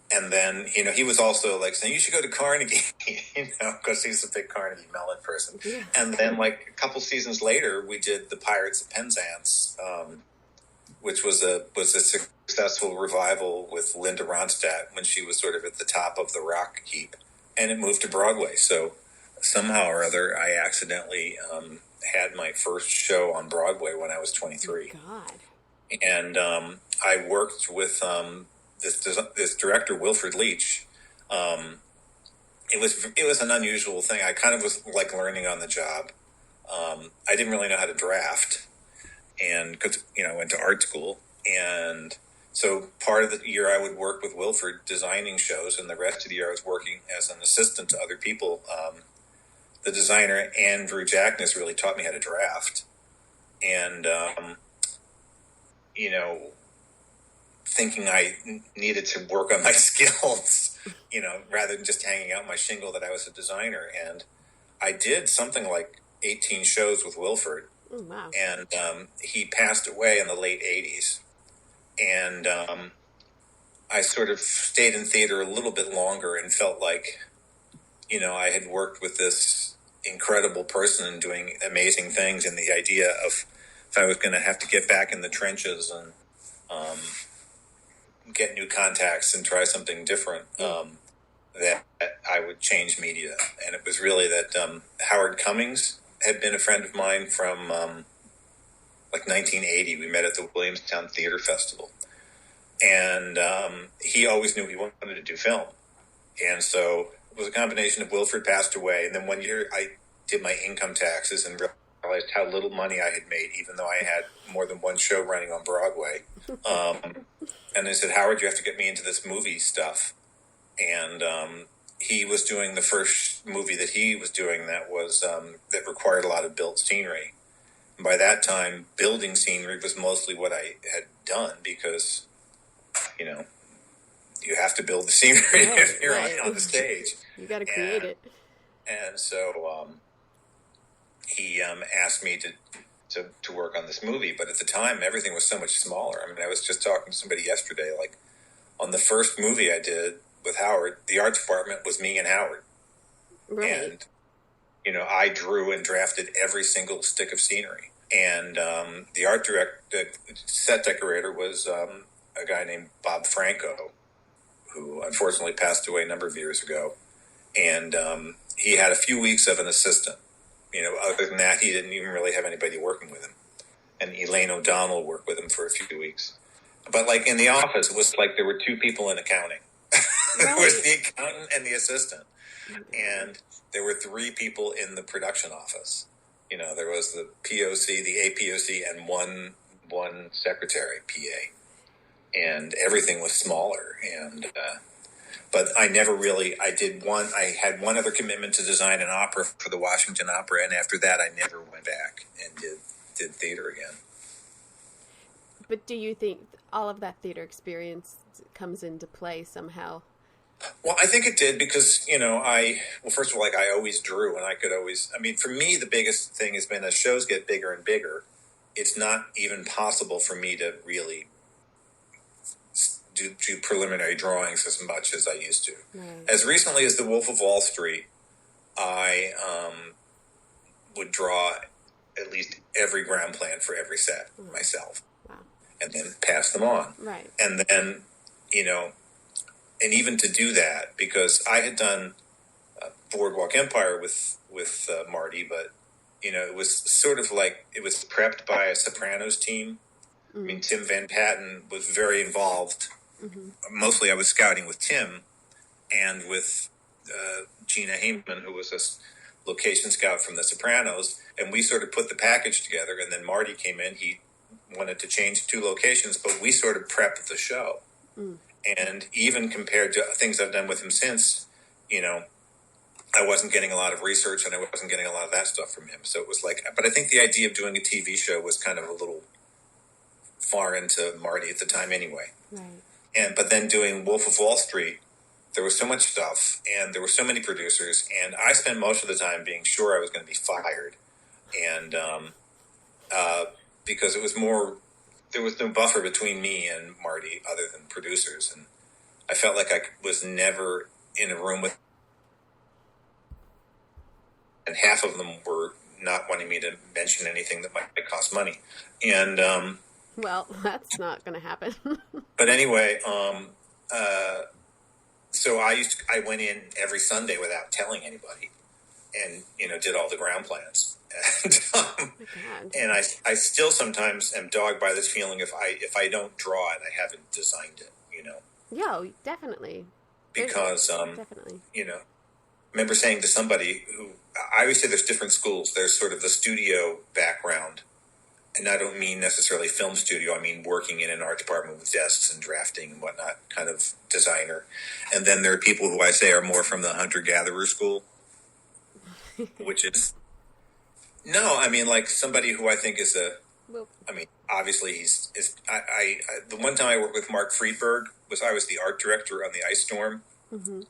and then he was also saying you should go to Carnegie, because he's a big Carnegie Mellon person. Yeah. And then a couple seasons later, we did The Pirates of Penzance, which was a successful revival with Linda Ronstadt when she was sort of at the top of the rock heap, and it moved to Broadway. So somehow or other, I accidentally had my first show on Broadway when I was 23. Oh, God. And I worked with this director, Wilfred Leach. It was an unusual thing. I kind of was learning on the job. I didn't really know how to draft, and because I went to art school, and so part of the year I would work with Wilfred designing shows, and the rest of the year I was working as an assistant to other people. The designer Andrew Jackness really taught me how to draft, and thinking I needed to work on my skills, rather than just hanging out my shingle that I was a designer. And I did something like 18 shows with Wilfred. Oh, wow. And he passed away in the late 80s. And I sort of stayed in theater a little bit longer and felt like, I had worked with this incredible person and doing amazing things. And the idea of if I was going to have to get back in the trenches and get new contacts and try something different, that I would change media. And it was really that Howard Cummings had been a friend of mine from 1980. We met at the Williamstown Theater Festival. And he always knew he wanted to do film. And so it was a combination of Wilfred passed away. And then one year I did my income taxes and realized how little money I had made, even though I had more than one show running on Broadway. And they said, Howard, you have to get me into this movie stuff. And he was doing the first movie that he was doing that was that required a lot of built scenery. And by that time, building scenery was mostly what I had done because, you have to build the scenery if you're on the stage. You got to create it. And so he asked me to work on this movie, but at the time everything was so much smaller. I mean, I was just talking to somebody yesterday, on the first movie I did with Howard, the art department was me and Howard. Right. And, I drew and drafted every single stick of scenery. And the set decorator was a guy named Bob Franco, who unfortunately passed away a number of years ago. And he had a few weeks of an assistant. Other than that, he didn't even really have anybody working with him. And Elaine O'Donnell worked with him for a few weeks. But in the office, it was there were two people in accounting. There was the accountant and the assistant. And there were three people in the production office. There was the POC, the APOC, and one secretary, PA. And everything was smaller. And but I never really, I had one other commitment to design an opera for the Washington Opera, and after that I never went back and did theater again. But do you think all of that theater experience comes into play somehow? Well, I think it did because, first of all, I always drew, and for me, the biggest thing has been as shows get bigger and bigger, it's not even possible for me to really do preliminary drawings as much as I used to. Right. As recently as The Wolf of Wall Street, I would draw at least every ground plan for every set myself. Wow. And then pass them on. Right. And then, and even to do that, because I had done Boardwalk Empire with Marty, but, it was sort of like it was prepped by a Sopranos team. I mean, Tim Van Patten was very involved. Mostly I was scouting with Tim and with Gina Heyman, who was a location scout from The Sopranos, and we sort of put the package together, and then Marty came in. He wanted to change 2 locations, but we sort of prepped the show. And even compared to things I've done with him since, I wasn't getting a lot of research and I wasn't getting a lot of that stuff from him. So it was like, but I think the idea of doing a TV show was kind of a little foreign to Marty at the time anyway. Right. But then doing Wolf of Wall Street, there was so much stuff and there were so many producers, and I spent most of the time being sure I was going to be fired. And because it was there was no buffer between me and Marty other than producers. And I felt like I was never in a room with, and half of them were not wanting me to mention anything that might cost money. And, well, that's not going to happen. But anyway, so I went in every Sunday without telling anybody and, did all the ground plans. And I still sometimes am dogged by this feeling if I don't draw it, I haven't designed it, Yeah, definitely. Because, definitely. I remember saying to somebody who, I always say there's different schools. There's sort of the studio background, and I don't mean necessarily film studio. I mean working in an art department with desks and drafting and whatnot, kind of designer. And then there are people who I say are more from the hunter-gatherer school, which is, no, I mean like somebody who I think is obviously the one time I worked with Mark Friedberg I was the art director on the Ice Storm. And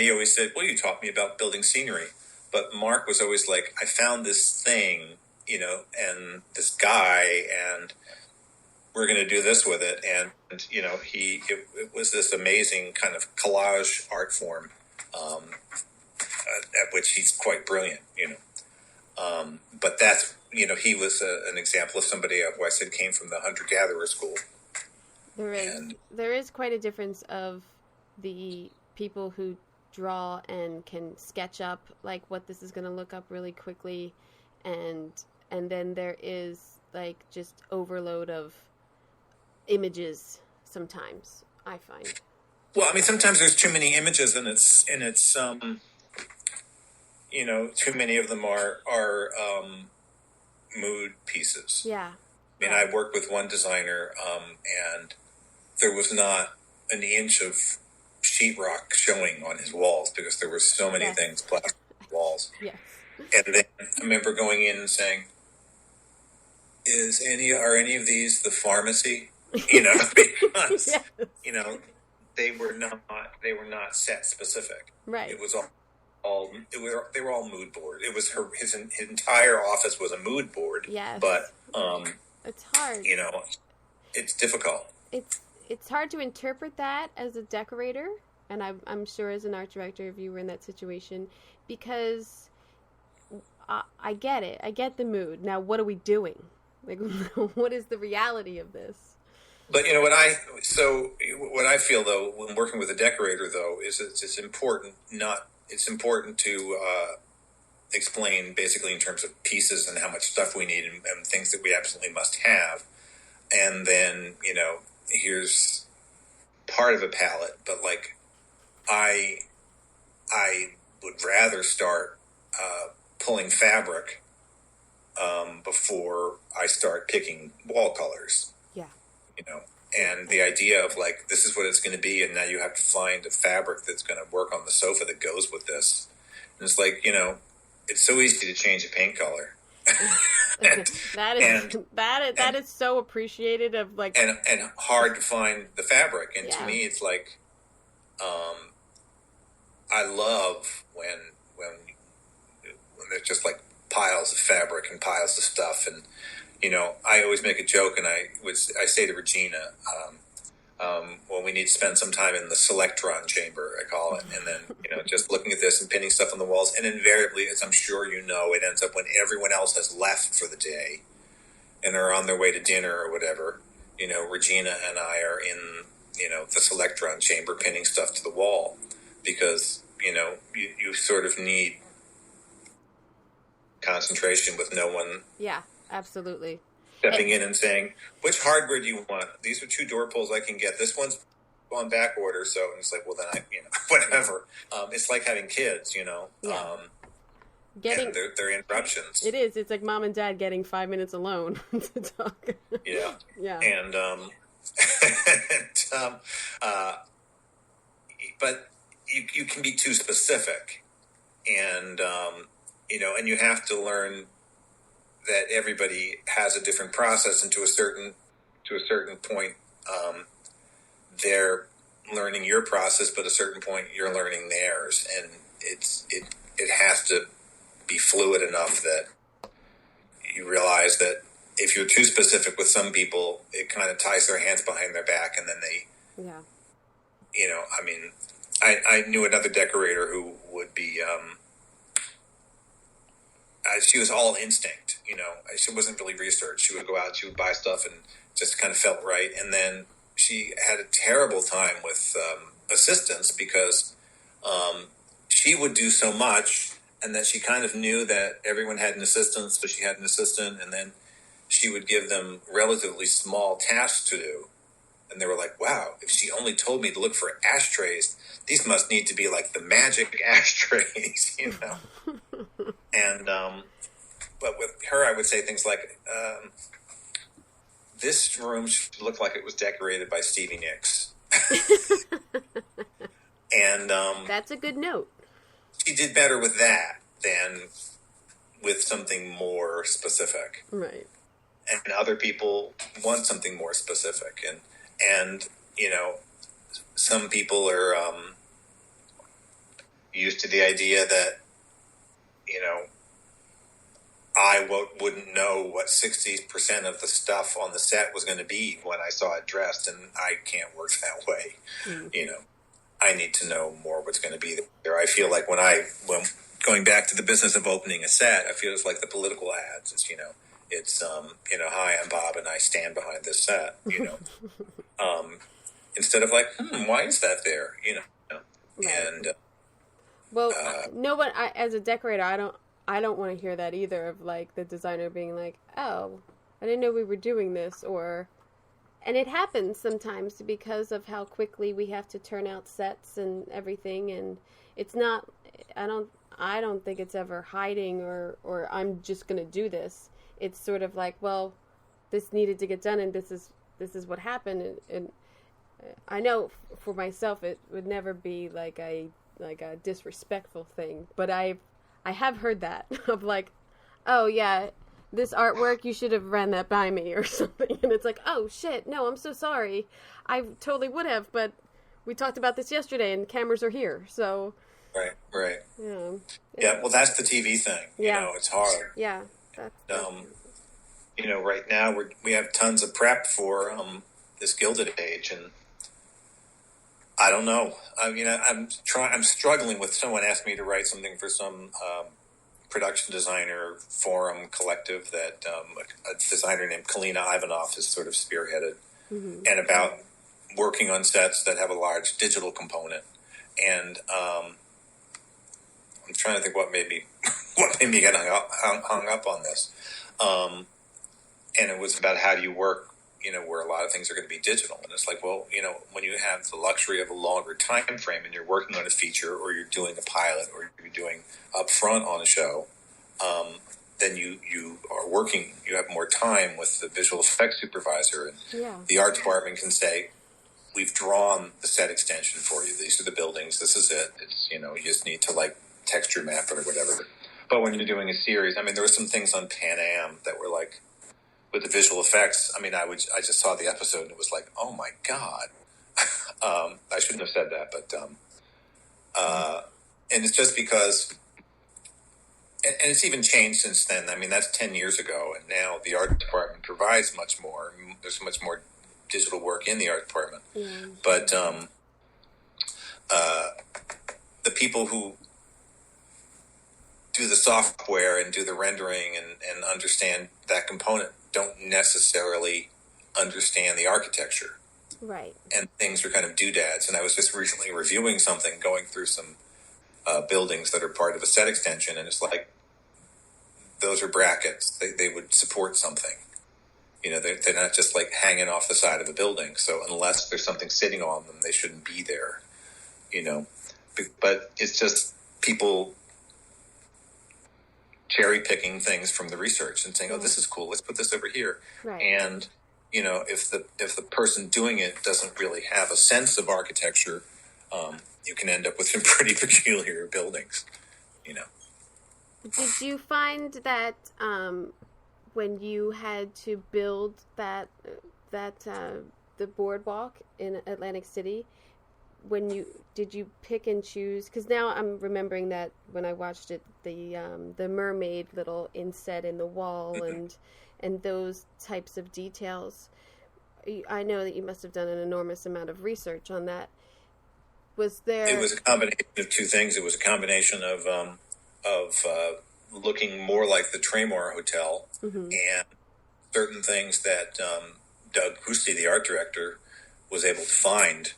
he always said, well, you taught me about building scenery. But Mark was always like, I found this thing, and this guy, and we're going to do this with it. And it was this amazing kind of collage art form, at which he's quite brilliant, But that's, he was an example of somebody who I said came from the hunter-gatherer school. There is quite a difference of the people who draw and can sketch up like what this is going to look up really quickly, and then there is like just overload of images sometimes, I find. Well, I mean, sometimes there's too many images, and it's too many of them are mood pieces. Yeah. I mean, I worked with one designer, and there was not an inch of sheetrock showing on his walls because there were so many things plastered on the walls. Yes. And then I remember going in and saying, are any of these the pharmacy? Because, Yes. they were not set specific. Right. It was they were all mood board. It was his entire office was a mood board. Yes. But it's hard. It's difficult. It's hard to interpret that as a decorator, and I'm sure as an art director, if you were in that situation, because I get it. I get the mood. Now, what are we doing? Like, what is the reality of this? But what I feel though when working with a decorator though is it's important to explain basically in terms of pieces and how much stuff we need and things that we absolutely must have, and then here's part of a palette, but like I would rather start pulling fabric before I start picking wall colors. Yeah. And the idea of like, this is what it's going to be, and now you have to find a fabric that's going to work on the sofa that goes with this. And it's like, it's so easy to change a paint color. That is so appreciated of like, and hard to find the fabric. And to me, it's like, I love when there's just like piles of fabric and piles of stuff. And, I always make a joke, and I say to Regina, well, we need to spend some time in the selectron chamber, I call it. And then, just looking at this and pinning stuff on the walls. And invariably, as I'm sure it ends up when everyone else has left for the day and are on their way to dinner or whatever, Regina and I are in, the selectron chamber pinning stuff to the wall because, you sort of need concentration with no one Yeah, absolutely. stepping in and saying, which hardware do you want? These are 2 door pulls I can get. This one's on back order. So it's like, well, then whatever. It's like having kids, Yeah. and they're interruptions. It is. It's like mom and dad getting 5 minutes alone to talk. Yeah. Yeah. And, but you can be too specific, and and you have to learn that everybody has a different process, and to a certain point, they're learning your process, but at a certain point, you're learning theirs, and it has to be fluid enough that you realize that if you're too specific with some people, it kind of ties their hands behind their back, and then they, Yeah. I knew another decorator who would be, she was all instinct, she wasn't really researched. She would go out, she would buy stuff and just kind of felt right. And then she had a terrible time with assistants because she would do so much, and that she kind of knew that everyone had an assistant, so she had an assistant, and then she would give them relatively small tasks to do. And they were like, wow, if she only told me to look for ashtrays, these must need to be like the magic ashtrays, And, but with her, I would say things like, this room should look like it was decorated by Stevie Nicks. And that's a good note. She did better with that than with something more specific. Right. And other people want something more specific. And some people are used to the idea that, I wouldn't know what 60% of the stuff on the set was going to be when I saw it dressed, and I can't work that way. I need to know more what's going to be there. I feel like when going back to the business of opening a set, I feel it's like the political ads. It's hi, I'm Bob, and I stand behind this set. Instead of like, why is that there? Right. And well, no one. As a decorator, I don't want to hear that either. Of like the designer being like, oh, I didn't know we were doing this, and it happens sometimes because of how quickly we have to turn out sets and everything, and it's not. I don't think it's ever hiding or I'm just going to do this. It's sort of like, well, this needed to get done, and this is what happened, and I know for myself it would never be like a disrespectful thing, but I have heard that of like, oh yeah, this artwork, you should have ran that by me or something, and it's like, oh shit, no, I'm so sorry, I totally would have, but we talked about this yesterday, and cameras are here, so. Right. Yeah. Well, that's the TV thing. Yeah. It's hard. Yeah. Right now we have tons of prep for this Gilded Age, and I don't know. I'm struggling with. Someone asked me to write something for some production designer forum collective that a designer named Kalina Ivanov has sort of spearheaded, and about working on sets that have a large digital component. And I'm trying to think what made me get hung up on this. And it was about how do you work, where a lot of things are going to be digital. And it's like, well, when you have the luxury of a longer time frame and you're working on a feature, or you're doing a pilot, or you're doing upfront on a show, then you are working, you have more time with the visual effects supervisor. And the art department can say, we've drawn the set extension for you. These are the buildings. This is it. It's, you just need to like texture map it or whatever. But when you're doing a series, there were some things on Pan Am that were like, with the visual effects, I just saw the episode and it was like, oh my God. I shouldn't have said that, but, and it's just because, and it's even changed since then. That's 10 years ago, and now the art department provides much more. There's much more digital work in the art department. But, the people who do the software and do the rendering and understand that component don't necessarily understand the architecture. Right. And things are kind of doodads. And I was just recently reviewing something, going through some buildings that are part of a set extension, and it's like those are brackets. They would support something. They're not just like hanging off the side of a building. So unless there's something sitting on them, they shouldn't be there. But it's just people cherry picking things from the research and saying, "Oh, this is cool. Let's put this over here." Right. And if the person doing it doesn't really have a sense of architecture, you can end up with some pretty peculiar buildings. Did you find that when you had to build the boardwalk in Atlantic City, did you pick and choose? Because now I'm remembering that when I watched it, the mermaid little inset in the wall and those types of details. I know that you must have done an enormous amount of research on that. It was a combination of two things. It was a combination of looking more like the Tremor Hotel, and certain things that Doug Husty, the art director, was able to find.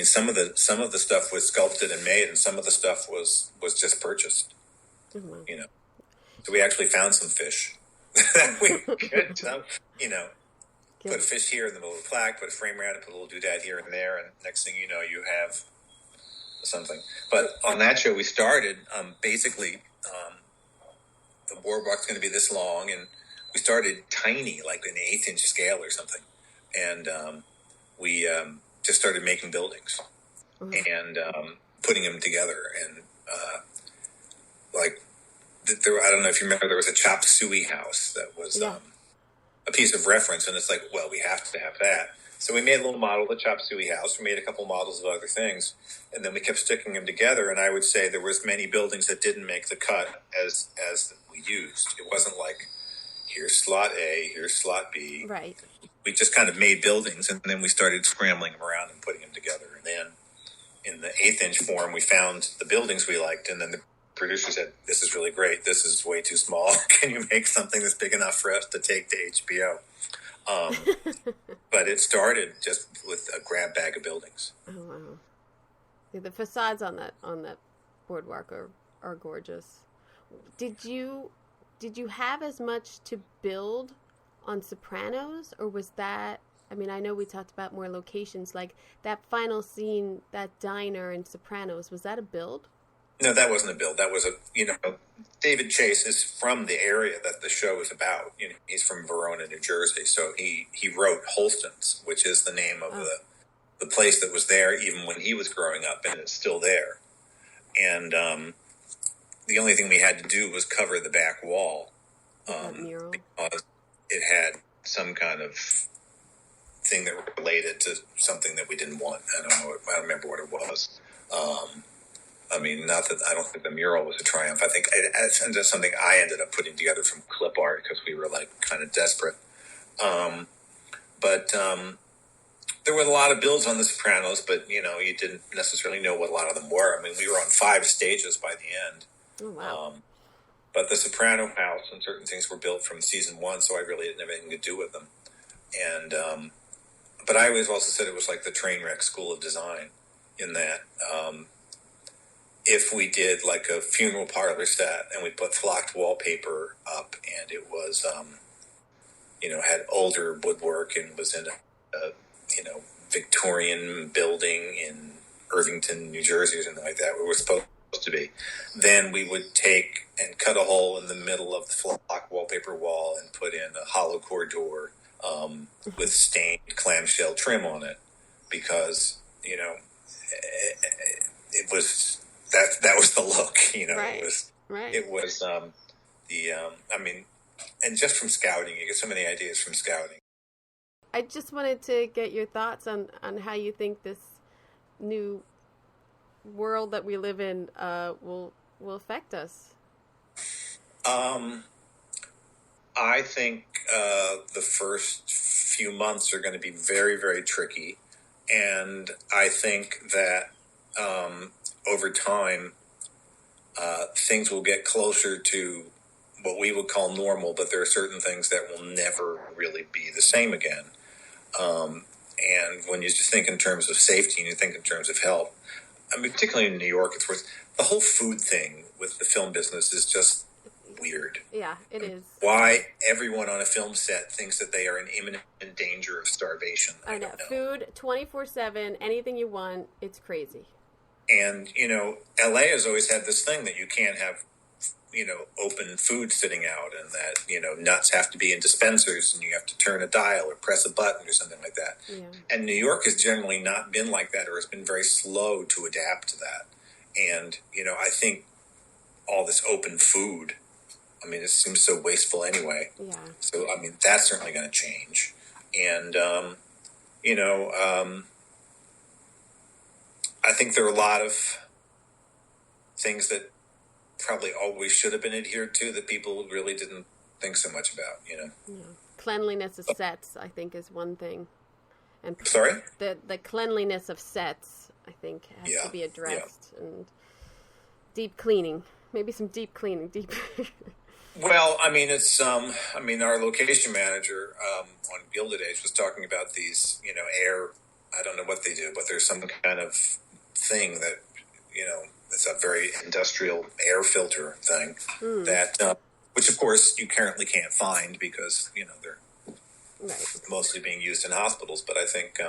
Some of the stuff was sculpted and made, and some of the stuff was just purchased. Mm-hmm. So we actually found some fish that we could, put a fish here in the middle of the plaque, put a frame around it, put a little doodad here and there, and next thing you know, you have something. But on that show, we started basically the boardwalk's going to be this long, and we started tiny, like an 1/8 inch scale or something, and we just started making buildings and putting them together, and I don't know if you remember, there was a chop suey house that was a piece of reference, and it's like, well, we have to have that. So we made a little model of the chop suey house. We made a couple models of other things, and then we kept sticking them together. And I would say there was many buildings that didn't make the cut as we used. It wasn't like, here's slot A, here's slot B. Right. We just kind of made buildings, and then we started scrambling them around and putting them together. And then in the 1/8 inch form, we found the buildings we liked, and then the producer said, "This is really great. This is way too small. Can you make something that's big enough for us to take to HBO?" But it started just with a grab bag of buildings. Oh wow! Yeah, the facades on that boardwalk are gorgeous. Did you have as much to build on Sopranos, or was that? I mean, I know we talked about more locations, like that final scene, that diner in Sopranos. Was that a build? No, that wasn't a build. That was David Chase is from the area that the show is about. He's from Verona, New Jersey. So he wrote Holston's, which is the name of the place that was there even when he was growing up, and it's still there. And the only thing we had to do was cover the back wall because it had some kind of thing that related to something that we didn't want. I don't remember what it was. Not that I don't think the mural was a triumph. I think it's just something I ended up putting together from clip art because we were kind of desperate. But there were a lot of builds on The Sopranos, but you didn't necessarily know what a lot of them were. I mean, we were on 5 stages by the end. Oh wow! But the Soprano house and certain things were built from season 1, so I really didn't have anything to do with them. And but I always also said it was like the train wreck school of design, in that. If we did like a funeral parlor set and we put flocked wallpaper up, and it was, had older woodwork and was in a Victorian building in Irvington, New Jersey or something like that, where we're supposed to be, then we would take and cut a hole in the middle of the flock wallpaper wall and put in a hollow core door with stained clamshell trim on it, because, it was... That was the look, Right. It was and just from scouting, you get so many ideas from scouting. I just wanted to get your thoughts on how you think this new world that we live in will affect us. I think the first few months are going to be very, very tricky, and I think that over time, things will get closer to what we would call normal, but there are certain things that will never really be the same again. And when you just think in terms of safety and you think in terms of health, I mean, particularly in New York, it's worth the whole food thing with the film business is just weird. Yeah, it is. Why everyone on a film set thinks that they are in imminent danger of starvation. I know. Food 24/7, anything you want, it's crazy. And, LA has always had this thing that you can't have, open food sitting out, and that, nuts have to be in dispensers and you have to turn a dial or press a button or something like that. Yeah. And New York has generally not been like that, or has been very slow to adapt to that. And, I think all this open food, it seems so wasteful anyway. Yeah. So, that's certainly going to change. And, I think there are a lot of things that probably always should have been adhered to that people really didn't think so much about, Yeah. Cleanliness of sets, I think, is one thing. And sorry? The cleanliness of sets, I think, has to be addressed. Yeah. And deep cleaning. Maybe some deep cleaning. Well, it's, our location manager on Gilded Age was talking about these, air, I don't know what they do, but there's some kind of thing that, it's a very industrial air filter thing that, which of course you currently can't find because, they're mostly being used in hospitals. But I think,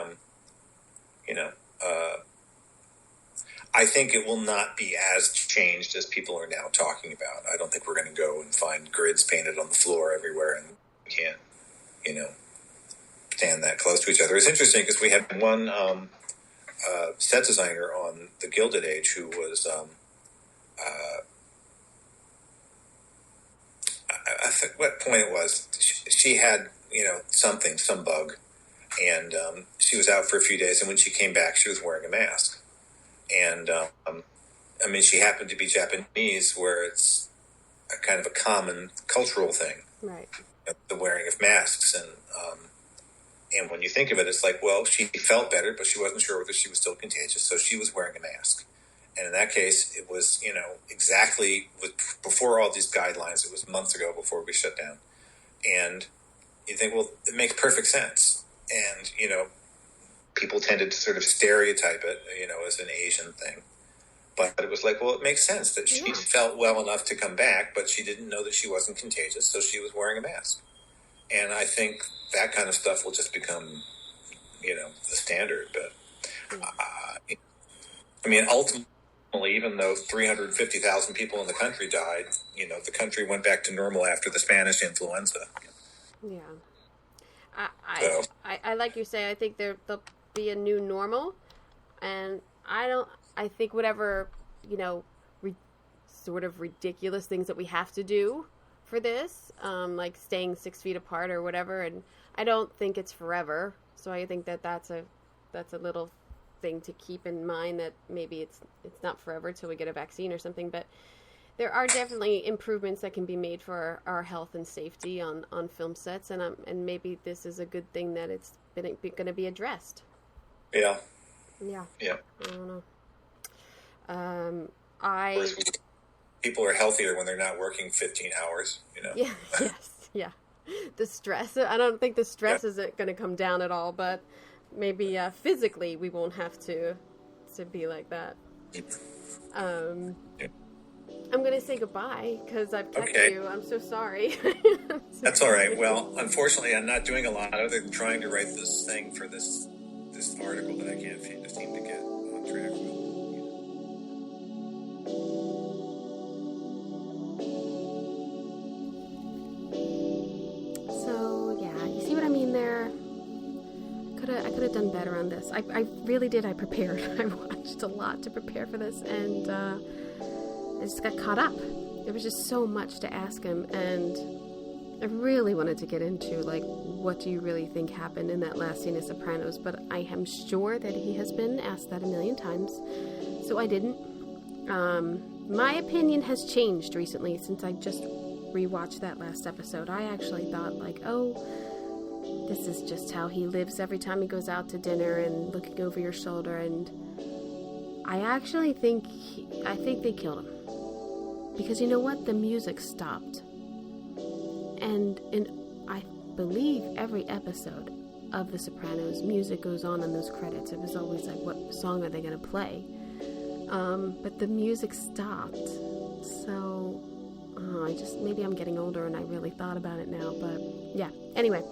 I think it will not be as changed as people are now talking about. I don't think we're going to go and find grids painted on the floor everywhere, and we can't, stand that close to each other. It's interesting because we had one set designer on the Gilded Age who was, I think what point it was, she had, some bug, and she was out for a few days, and when she came back, she was wearing a mask. And, she happened to be Japanese, where it's a kind of a common cultural thing. Right. The wearing of masks. And when you think of it, it's like, well, she felt better, but she wasn't sure whether she was still contagious, so she was wearing a mask. And in that case, it was, exactly before all these guidelines. It was months ago before we shut down. And you think, well, it makes perfect sense. And, people tended to sort of stereotype it, as an Asian thing. But it was like, well, it makes sense that she felt well enough to come back, but she didn't know that she wasn't contagious, so she was wearing a mask. And I think that kind of stuff will just become, the standard. But, ultimately, even though 350,000 people in the country died, the country went back to normal after the Spanish influenza. Yeah. I like you say, I think there'll be a new normal, and I think whatever, sort of ridiculous things that we have to do for this, like staying 6 feet apart or whatever, and I don't think it's forever. So I think that's a little thing to keep in mind, that maybe it's not forever till we get a vaccine or something, but there are definitely improvements that can be made for our health and safety on film sets, and maybe this is a good thing that it's going to be addressed. Yeah. Yeah. Yeah. I don't know. People are healthier when they're not working 15 hours, Yeah. Yes. Yeah. The stress. I don't think the stress is going to come down at all, but maybe physically we won't have to be like that. I'm going to say goodbye because I've kept you. I'm so sorry. That's all right. Well, unfortunately, I'm not doing a lot other than trying to write this thing for this article that I can't seem to get on track with. So, yeah, you see what I mean there? I could have done better on this. I really did. I prepared. I watched a lot to prepare for this, and I just got caught up. There was just so much to ask him, and I really wanted to get into, like, what do you really think happened in that last scene of Sopranos, but I am sure that he has been asked that a million times, so I didn't. My opinion has changed recently since I just rewatched that last episode. I actually thought, like, oh, this is just how he lives every time he goes out to dinner and looking over your shoulder, and I actually think they killed him. Because you know what? The music stopped. And I believe every episode of The Sopranos, music goes on in those credits. It was always like, what song are they going to play? But the music stopped. So Maybe I'm getting older and I really thought about it now, but yeah. Anyway,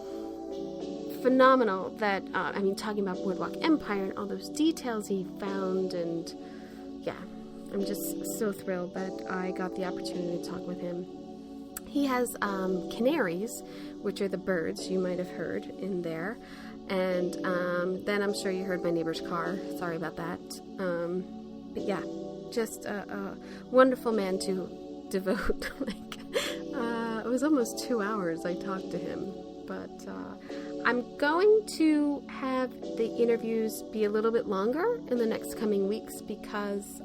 phenomenal that, talking about Boardwalk Empire and all those details he found, and yeah, I'm just so thrilled that I got the opportunity to talk with him. He has canaries, which are the birds you might have heard in there, and then I'm sure you heard my neighbor's car. Sorry about that. But yeah, just a wonderful man to devote. It was almost 2 hours I talked to him, but I'm going to have the interviews be a little bit longer in the next coming weeks because,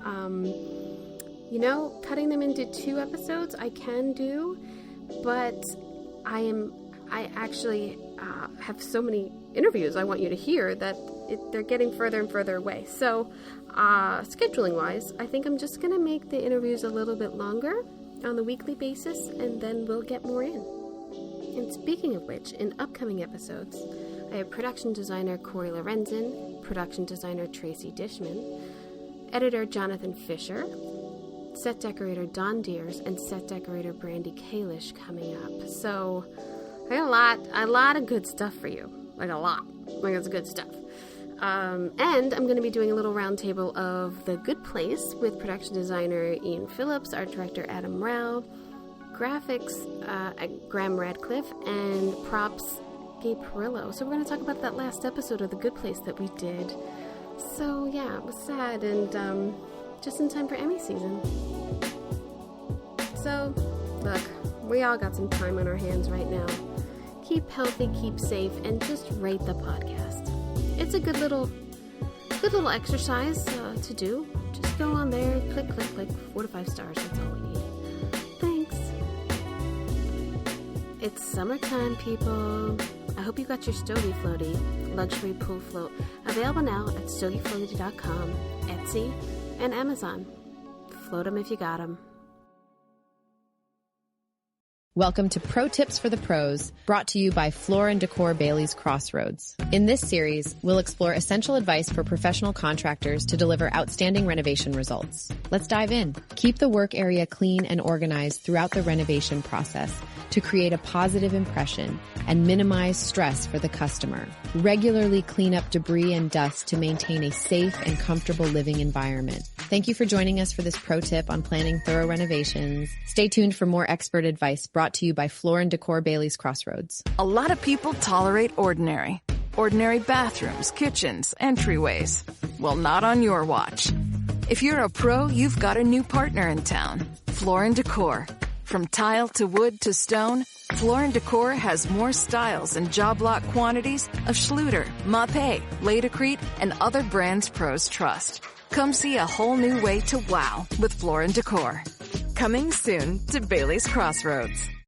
cutting them into 2 episodes I can do, but I actually have so many interviews I want you to hear that they're getting further and further away. So, scheduling-wise, I think I'm just going to make the interviews a little bit longer on the weekly basis, and then we'll get more in. And speaking of which, in upcoming episodes, I have production designer Corey Lorenzen, production designer Tracy Dishman, editor Jonathan Fisher, set decorator Don Deers, and set decorator Brandy Kalish coming up. So I got a lot of good stuff for you. It's good stuff. And I'm going to be doing a little roundtable of The Good Place with production designer Ian Phillips, art director Adam Rao, graphics Graham Radcliffe, and props Gabe Perillo. So we're going to talk about that last episode of The Good Place that we did. So yeah, it was sad, and just in time for Emmy season. So look, we all got some time on our hands right now. Keep healthy, keep safe, and just rate the podcast. It's a good little exercise to do. Just go on there, click, 4 to 5 stars. That's all we need. Thanks. It's summertime, people. I hope you got your Stogie Floaty, luxury pool float, available now at stogiefloaty.com, Etsy, and Amazon. Float 'em if you got 'em. Welcome to Pro Tips for the Pros, brought to you by Floor & Decor Bailey's Crossroads. In this series, we'll explore essential advice for professional contractors to deliver outstanding renovation results. Let's dive in. Keep the work area clean and organized throughout the renovation process to create a positive impression and minimize stress for the customer. Regularly clean up debris and dust to maintain a safe and comfortable living environment. Thank you for joining us for this pro tip on planning thorough renovations. Stay tuned for more expert advice brought to you by Floor & Decor Bailey's Crossroads. A lot of people tolerate ordinary. Ordinary bathrooms, kitchens, entryways. Well, not on your watch. If you're a pro, you've got a new partner in town. Floor & Decor. From tile to wood to stone, Floor & Decor has more styles and job lot quantities of Schluter, Mapei, Laticrete, and other brands pros trust. Come see a whole new way to wow with Floor & Decor. Coming soon to Bailey's Crossroads.